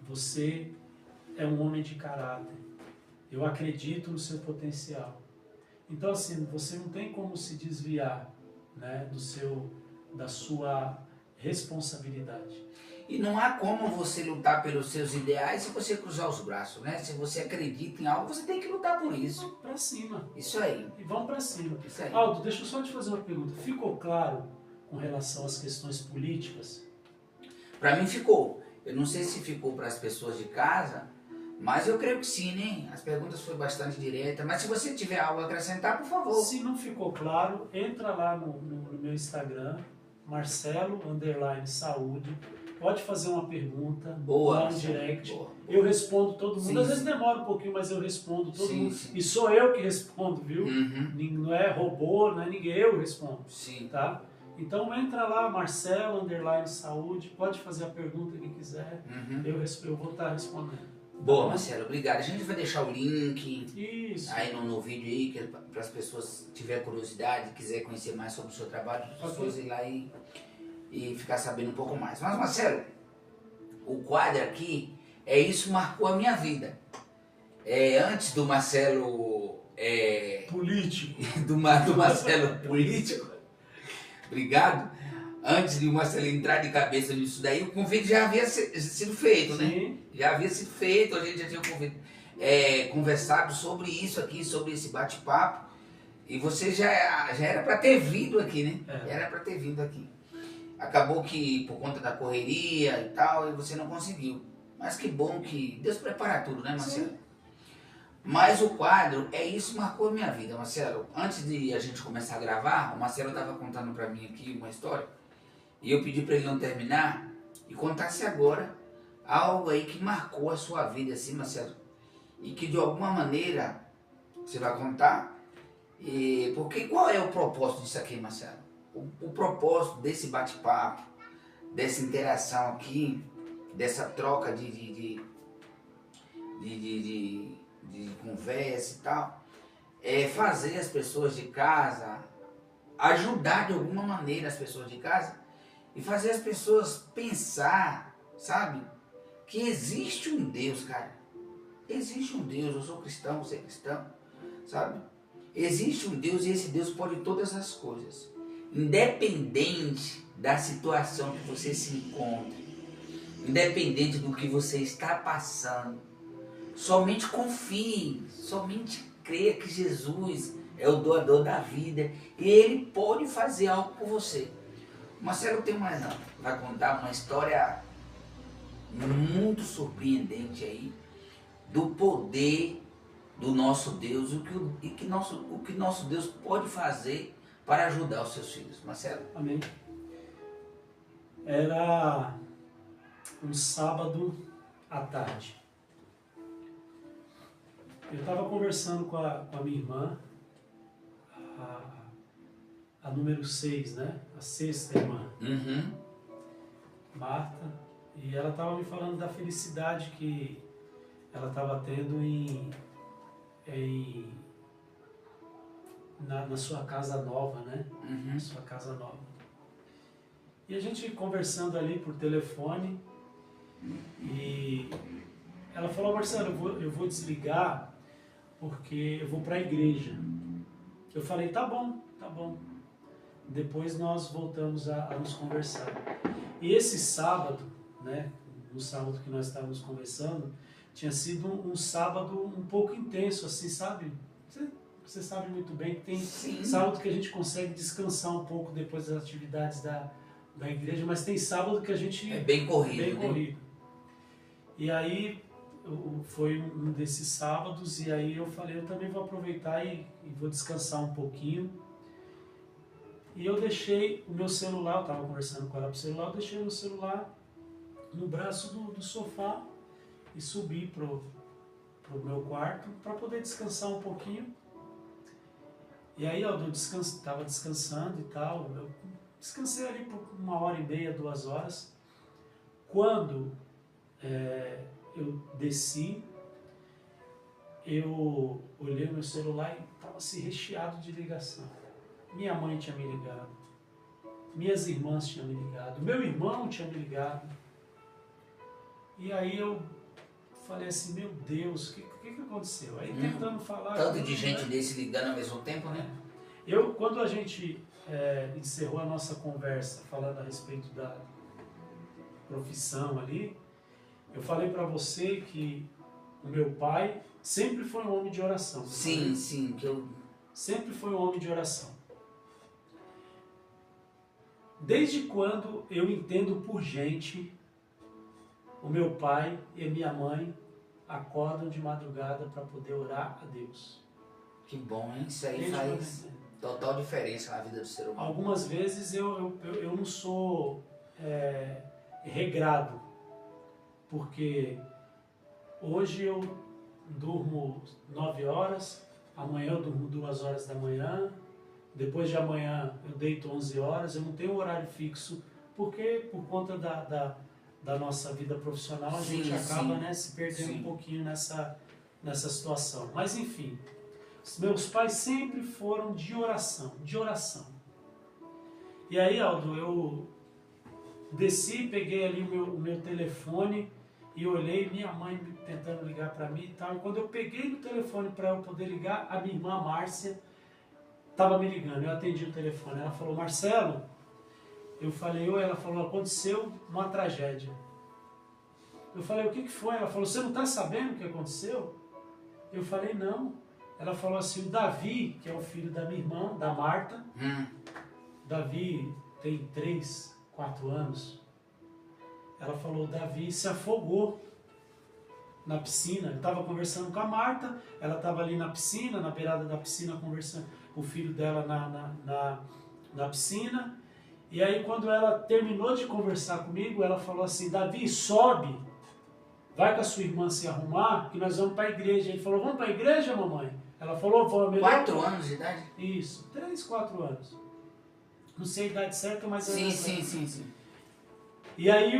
você é um homem de caráter, eu acredito no seu potencial. Então, assim, você não tem como se desviar, né, da sua responsabilidade. E não há como você lutar pelos seus ideais se você cruzar os braços, né? Se você acredita em algo, você tem que lutar por isso. Pra cima. Isso aí. E vamos pra cima. Isso aí. Aldo, deixa eu só te fazer uma pergunta. Ficou claro com relação às questões políticas? Pra mim ficou. Eu não sei se ficou para as pessoas de casa, mas eu creio que sim, né? As perguntas foram bastante diretas. Mas se você tiver algo a acrescentar, por favor. Se não ficou claro, entra lá no meu Instagram, Marcelo_Saúde. Pode fazer uma pergunta, boa, lá no direct. Boa. Eu respondo todo mundo. Sim, Às vezes demora um pouquinho, mas eu respondo todo sim, mundo. Sim. E sou eu que respondo, viu? Uhum. Não é robô, não é ninguém, eu respondo. Sim. Tá? Então entra lá, Marcelo_Saúde, pode fazer a pergunta que quiser. Uhum. Eu vou estar respondendo. Boa, Marcelo, obrigado. A gente vai deixar o link aí no vídeo aí, que para as pessoas que tiverem curiosidade, quiser conhecer mais sobre o seu trabalho, as pessoas ir lá e ficar sabendo um pouco mais. Mas, Marcelo, o quadro aqui, isso marcou a minha vida. Antes do Marcelo... político. do Marcelo político, obrigado. Antes de o Marcelo entrar de cabeça nisso daí, o convite já havia sido feito, né? Sim. Já havia sido feito, a gente já tinha conversado sobre isso aqui, sobre esse bate-papo. E você já era para ter vindo aqui, né? Era para ter vindo aqui. Acabou que por conta da correria e tal, você não conseguiu. Mas que bom que Deus prepara tudo, né, Marcelo? Sim. Mas o quadro, isso marcou a minha vida, Marcelo. Antes de a gente começar a gravar, o Marcelo estava contando para mim aqui uma história. E eu pedi para ele não terminar e contasse agora algo aí que marcou a sua vida, assim, Marcelo, e que de alguma maneira você vai contar. Porque qual é o propósito disso aqui, Marcelo? O propósito desse bate-papo, dessa interação aqui, dessa troca de conversa e tal, é fazer as pessoas de casa, ajudar de alguma maneira as pessoas de casa e fazer as pessoas pensar, sabe? Que existe um Deus, cara. Existe um Deus, eu sou cristão, você é cristão, sabe? Existe um Deus e esse Deus pode todas as coisas. Independente da situação que você se encontra, independente do que você está passando, somente confie, somente creia que Jesus é o doador da vida e Ele pode fazer algo por você. O Marcelo vai contar uma história muito surpreendente aí do poder do nosso Deus e o que nosso Deus pode fazer para ajudar os seus filhos. Marcelo? Amém. Era um sábado à tarde. Eu estava conversando com a minha irmã, a número 6, né? A sexta irmã, Marta, e ela estava me falando da felicidade que ela estava tendo na sua casa nova, né? Na sua casa nova. E a gente conversando ali por telefone, e ela falou: Marcelo, eu vou desligar porque eu vou para a igreja. Eu falei: tá bom. Depois nós voltamos a nos conversar. E esse sábado, né, no sábado que nós estávamos conversando, tinha sido um sábado um pouco intenso, assim, sabe? Você sabe muito bem que tem sábado que a gente consegue descansar um pouco depois das atividades da igreja, mas tem sábado que a gente... É bem corrido. Bem corrido. E aí foi um desses sábados, e aí eu falei: eu também vou aproveitar e vou descansar um pouquinho. E eu deixei o meu celular, eu estava conversando com ela pro celular, eu deixei o meu celular no braço do sofá e subi pro meu quarto para poder descansar um pouquinho. E aí eu estava descansando e tal, eu descansei ali por 1h30, 2 horas. Quando eu desci, eu olhei meu celular e estava assim, recheado de ligação. Minha mãe tinha me ligado, minhas irmãs tinham me ligado, meu irmão tinha me ligado. E aí eu falei assim: meu Deus, o que aconteceu? Aí tentando falar... Tanto de gente desse ligando ao mesmo tempo, né? Quando a gente encerrou a nossa conversa falando a respeito da profissão ali, eu falei para você que o meu pai sempre foi um homem de oração. Sim. Sempre foi um homem de oração. Desde quando eu entendo por gente, o meu pai e a minha mãe acordam de madrugada para poder orar a Deus. Que bom, hein? Isso aí faz total diferença na vida do ser humano. Algumas vezes eu não sou regrado, porque hoje eu durmo 9 horas, amanhã eu durmo 2 horas da manhã, depois de amanhã eu deito 11 horas, eu não tenho um horário fixo, porque por conta da nossa vida profissional a gente acaba, né, se perdendo um pouquinho nessa situação. Mas enfim, os meus pais sempre foram de oração. E aí, Aldo, eu desci, peguei ali o meu telefone e olhei minha mãe tentando ligar para mim e tal. E quando eu peguei no telefone para eu poder ligar, a minha irmã Márcia estava me ligando. Eu atendi o telefone. Ela falou: Marcelo. Eu falei: oi. Ela falou: aconteceu uma tragédia. Eu falei: o que foi? Ela falou: você não está sabendo o que aconteceu? Eu falei: não. Ela falou assim: o Davi, que é o filho da minha irmã, da Marta, Davi tem 3, 4 anos. Ela falou: o Davi se afogou na piscina. Eu estava conversando com a Marta, ela estava ali na piscina, na beirada da piscina, conversando com o filho dela na piscina. E aí, quando ela terminou de conversar comigo, ela falou assim: Davi, sobe, vai com a sua irmã se arrumar, que nós vamos para a igreja. Ele falou, vamos para a igreja, mamãe? Ela falou, vamos. 4 anos de idade? Isso, 3, 4 anos. Não sei a idade certa, mas... Sim. E aí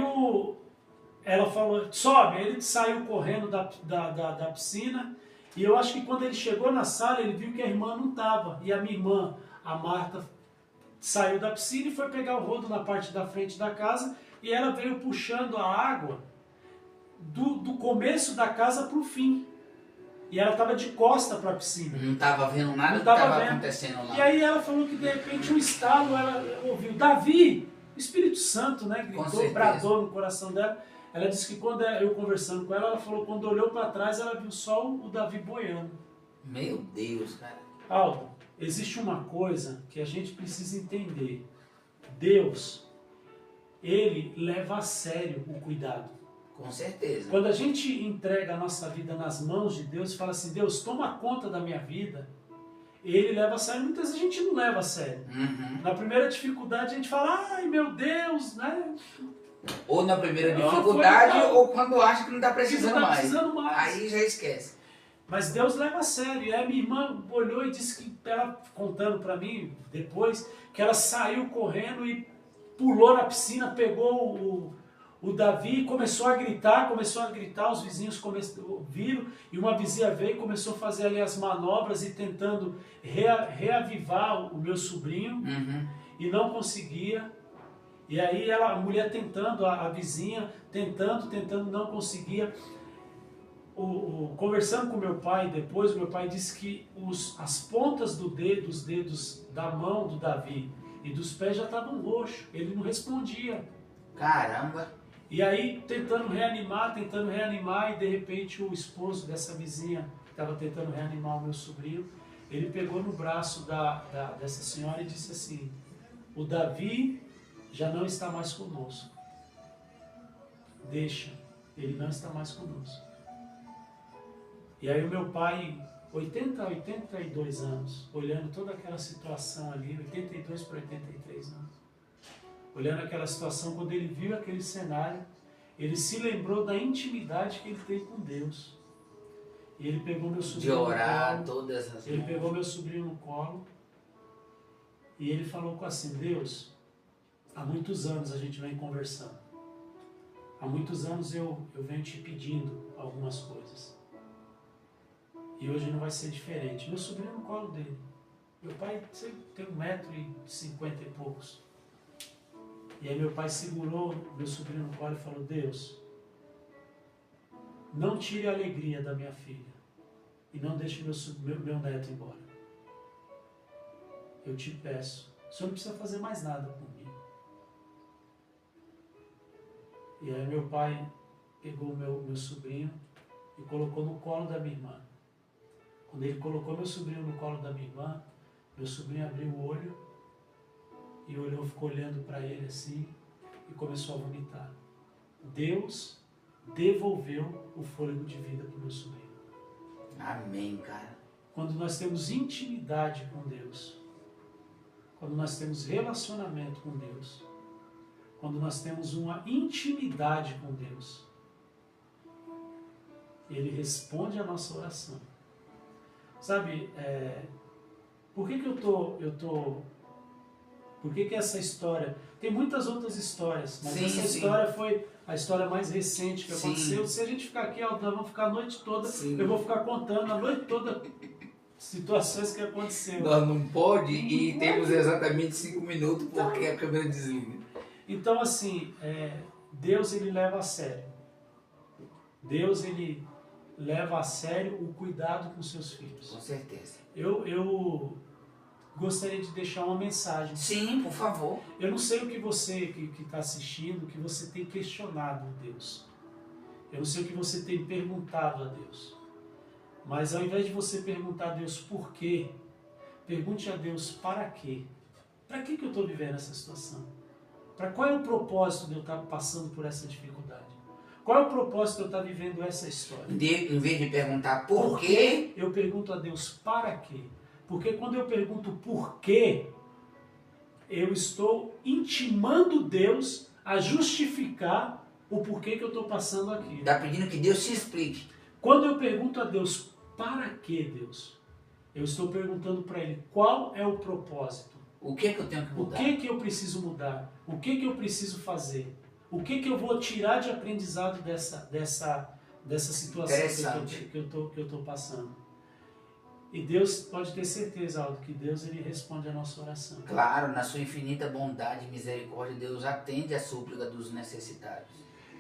ela falou, sobe. Ele saiu correndo da piscina. E eu acho que quando ele chegou na sala, ele viu que a irmã não estava. E a minha irmã, a Marta, saiu da piscina e foi pegar o rodo na parte da frente da casa. E ela veio puxando a água do começo da casa para o fim. E ela estava de costa para a piscina. Não estava vendo nada do que estava acontecendo lá. E aí ela falou que de repente um estalo, ela ouviu, Davi, Espírito Santo, né? Gritou, bradou no coração dela. Ela disse que quando eu conversando com ela, ela falou que quando olhou para trás, ela viu só o Davi boiando. Meu Deus, cara. Aldo, existe uma coisa que a gente precisa entender. Deus, Ele leva a sério o cuidado. Com certeza. Quando a gente entrega a nossa vida nas mãos de Deus e fala assim, Deus, toma conta da minha vida, Ele leva a sério. Muitas vezes a gente não leva a sério. Na primeira dificuldade a gente fala, ai meu Deus, né? Ou na primeira dificuldade, ou quando acha que não está precisando, mais. Aí já esquece. Mas Deus leva a sério. E aí minha irmã olhou e disse que, ela contando para mim depois, que ela saiu correndo e pulou na piscina, pegou o Davi e começou a gritar, os vizinhos viram, e uma vizinha veio e começou a fazer ali as manobras e tentando reavivar o meu sobrinho, e não conseguia. E aí a mulher tentando, a vizinha tentando, não conseguia. Conversando com meu pai depois, meu pai disse que as pontas dos dedos da mão do Davi e dos pés já estavam roxos, ele não respondia. Caramba! E aí tentando reanimar, e de repente o esposo dessa vizinha que estava tentando reanimar o meu sobrinho, ele pegou no braço dessa senhora e disse assim, o Davi já não está mais conosco. Deixa, ele não está mais conosco. E aí o meu pai, 82 anos, olhando toda aquela situação ali, 82 para 83 anos, olhando aquela situação, quando ele viu aquele cenário, ele se lembrou da intimidade que ele tem com Deus. E ele pegou meu sobrinho de orar no colo, todas as ele pegou meu sobrinho no colo e ele falou assim, Deus, há muitos anos a gente vem conversando. Há muitos anos eu venho te pedindo algumas coisas. E hoje não vai ser diferente. Meu sobrinho no colo dele. Meu pai tem 1,50 m e poucos. E aí meu pai segurou meu sobrinho no colo e falou, Deus, não tire a alegria da minha filha. E não deixe meu neto embora. Eu te peço. O senhor não precisa fazer mais nada comigo. E aí meu pai pegou o meu sobrinho e colocou no colo da minha irmã. Quando ele colocou meu sobrinho no colo da minha irmã, meu sobrinho abriu o olho e ficou olhando para ele assim e começou a vomitar. Deus devolveu o fôlego de vida para o meu sobrinho. Amém, cara. Quando nós temos intimidade com Deus, quando nós temos relacionamento com Deus, quando nós temos uma intimidade com Deus, Ele responde a nossa oração. Sabe, por que essa história... Tem muitas outras histórias, mas essa história foi a história mais recente que aconteceu. Se a gente ficar aqui, nós vamos ficar a noite toda, eu vou ficar contando a noite toda situações que aconteceram. Nós não pode e temos exatamente 5 minutos porque a câmera desliga. Então, assim, Deus, Ele leva a sério. Deus, Ele leva a sério o cuidado com seus filhos. Com certeza. Eu gostaria de deixar uma mensagem. Sim, por favor. Eu não sei o que você que está assistindo, o que você tem questionado a Deus. Eu não sei o que você tem perguntado a Deus. Mas ao invés de você perguntar a Deus por quê, pergunte a Deus para quê. Para que eu estou vivendo essa situação? Qual é o propósito de eu estar passando por essa dificuldade? Qual é o propósito de eu estar vivendo essa história? Em vez de perguntar por quê, eu pergunto a Deus para quê. Porque quando eu pergunto por quê, eu estou intimando Deus a justificar o porquê que eu estou passando aqui. Está pedindo que Deus te explique. Quando eu pergunto a Deus, para que Deus? Eu estou perguntando para Ele, qual é o propósito? O que é que eu tenho que mudar? O que é que eu preciso mudar? O que é que eu preciso fazer? O que é que eu vou tirar de aprendizado dessa situação que eu estou passando? E Deus pode ter certeza, Aldo, que Deus ele responde a nossa oração. Claro, na sua infinita bondade e misericórdia, Deus atende a súplica dos necessitados.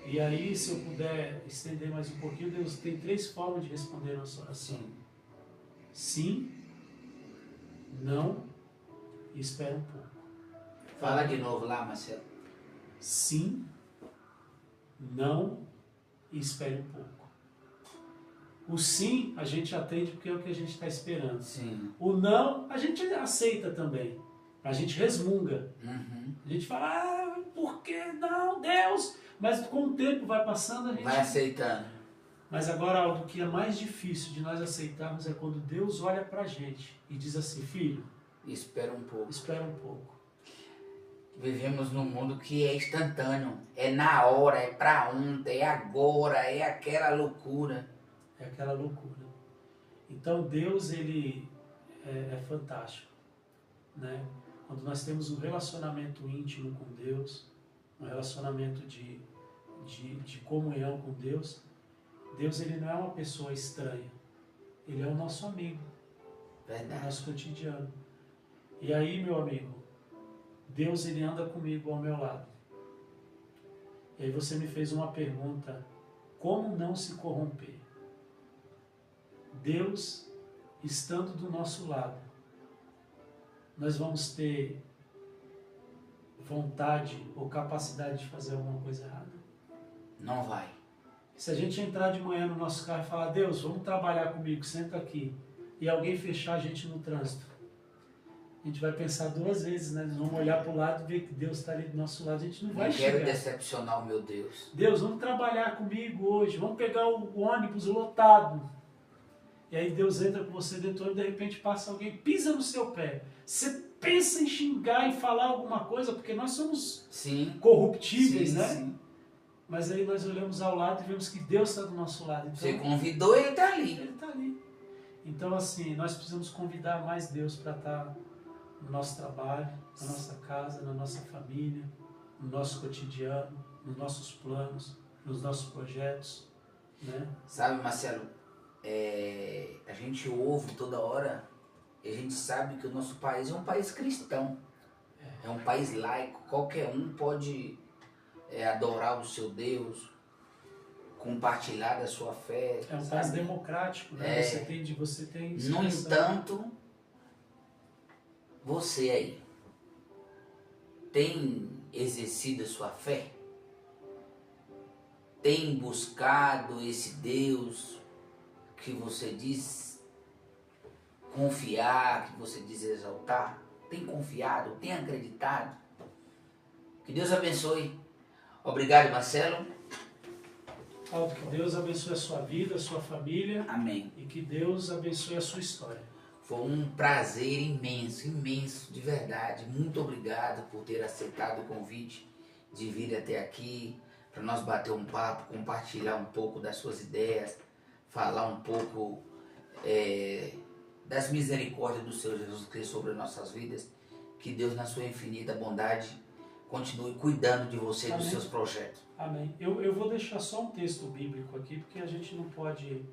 E aí, se eu puder estender mais um pouquinho, Deus tem 3 formas de responder a nossa oração. Sim, não e espera um pouco. Fala de novo lá, Marcelo. Sim, não e espere um pouco. O sim a gente atende porque é o que a gente está esperando. Sim. O não a gente aceita também. A gente resmunga. Uhum. A gente fala, por que não, Deus? Mas com o tempo vai passando, a gente vai aceitando. Mas agora algo que é mais difícil de nós aceitarmos é quando Deus olha pra gente e diz assim, filho, espera um pouco. Espera um pouco. Vivemos num mundo que é instantâneo. É na hora, é pra ontem, é agora, é aquela loucura. É aquela loucura. Então Deus, ele é fantástico, né? Quando nós temos um relacionamento íntimo com Deus, um relacionamento de comunhão com Deus, Deus ele não é uma pessoa estranha. Ele é o nosso amigo. Verdade. O nosso cotidiano. E aí, meu amigo, Deus ele anda comigo ao meu lado. E aí você me fez uma pergunta, como não se corromper? Deus estando do nosso lado, nós vamos ter vontade ou capacidade de fazer alguma coisa errada? Não vai. Se a gente entrar de manhã no nosso carro e falar, Deus, vamos trabalhar comigo, senta aqui, e alguém fechar a gente no trânsito, a gente vai pensar 2 vezes, né? Nós vamos olhar para o lado e ver que Deus está ali do nosso lado, a gente não vai chegar. Não quero decepcionar o meu Deus. Deus, vamos trabalhar comigo hoje, vamos pegar o ônibus lotado. E aí Deus entra com você dentro e de repente passa alguém, pisa no seu pé. Você pensa em xingar e falar alguma coisa, porque nós somos corruptíveis, sim, né? Sim. Mas aí nós olhamos ao lado e vemos que Deus está do nosso lado. Então, você convidou, Ele está ali. Ele está ali. Então assim, nós precisamos convidar mais Deus para estar no nosso trabalho, na nossa casa, na nossa família, no nosso cotidiano, nos nossos planos, nos nossos projetos, né? Sabe, Marcelo, a gente ouve toda hora e a gente sabe que o nosso país é um país cristão. É um país laico. Qualquer um pode adorar o seu Deus, compartilhar da sua fé. É um país democrático, né? Você tem no entanto, você aí tem exercido a sua fé? Tem buscado esse Deus que você diz confiar, que você diz exaltar? Tem confiado? Tem acreditado? Que Deus abençoe. Obrigado, Marcelo. Aldo, que Deus abençoe a sua vida, a sua família. Amém. E que Deus abençoe a sua história. Foi um prazer imenso, imenso, de verdade. Muito obrigado por ter aceitado o convite de vir até aqui, para nós bater um papo, compartilhar um pouco das suas ideias, falar um pouco das misericórdias do Senhor Jesus Cristo sobre as nossas vidas. Que Deus, na sua infinita bondade, continue cuidando de você e dos seus projetos. Amém. Eu vou deixar só um texto bíblico aqui, porque a gente não pode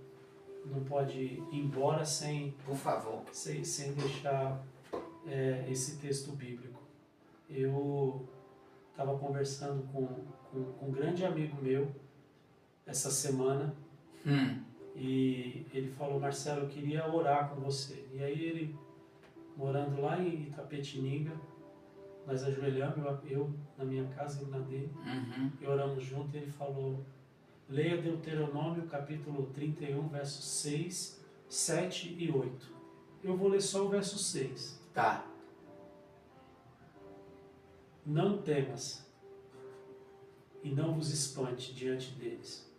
ir embora sem, por favor, sem deixar esse texto bíblico. Eu estava conversando com um grande amigo meu essa semana e ele falou, Marcelo, eu queria orar com você. E aí ele, morando lá em Itapetininga, nós ajoelhamos, eu na minha casa, ele na dele, e oramos junto, e ele falou, leia Deuteronômio capítulo 31, versos 6, 7 e 8. Eu vou ler só o verso 6. Tá. Não temas e não vos espante diante deles,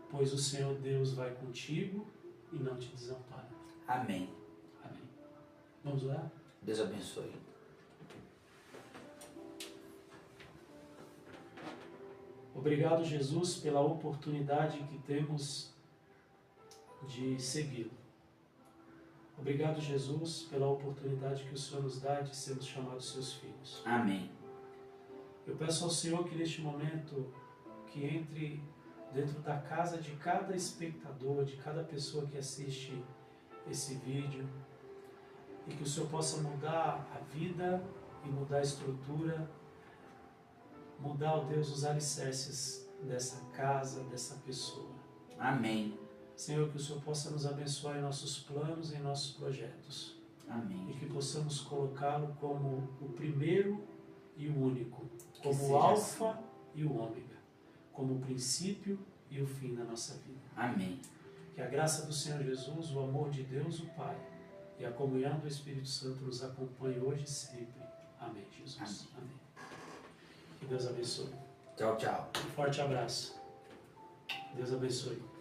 pois o Senhor Deus vai contigo e não te desampara. Amém. Amém. Vamos orar? Deus abençoe. Obrigado, Jesus, pela oportunidade que temos de segui-lo. Obrigado, Jesus, pela oportunidade que o Senhor nos dá de sermos chamados seus filhos. Amém. Eu peço ao Senhor que neste momento, que entre dentro da casa de cada espectador, de cada pessoa que assiste esse vídeo, e que o Senhor possa mudar a vida e mudar a estrutura, mudar, ó Deus, os alicerces dessa casa, dessa pessoa. Amém. Senhor, que o Senhor possa nos abençoar em nossos planos e em nossos projetos. Amém. E que possamos colocá-lo como o primeiro e o único, Que como seja o alfa e o ômega, como o princípio e o fim da nossa vida. Amém. Que a graça do Senhor Jesus, o amor de Deus, o Pai, e a comunhão do Espírito Santo nos acompanhe hoje e sempre. Amém, Jesus. Amém. Que Deus abençoe. Tchau, tchau. Um forte abraço. Deus abençoe.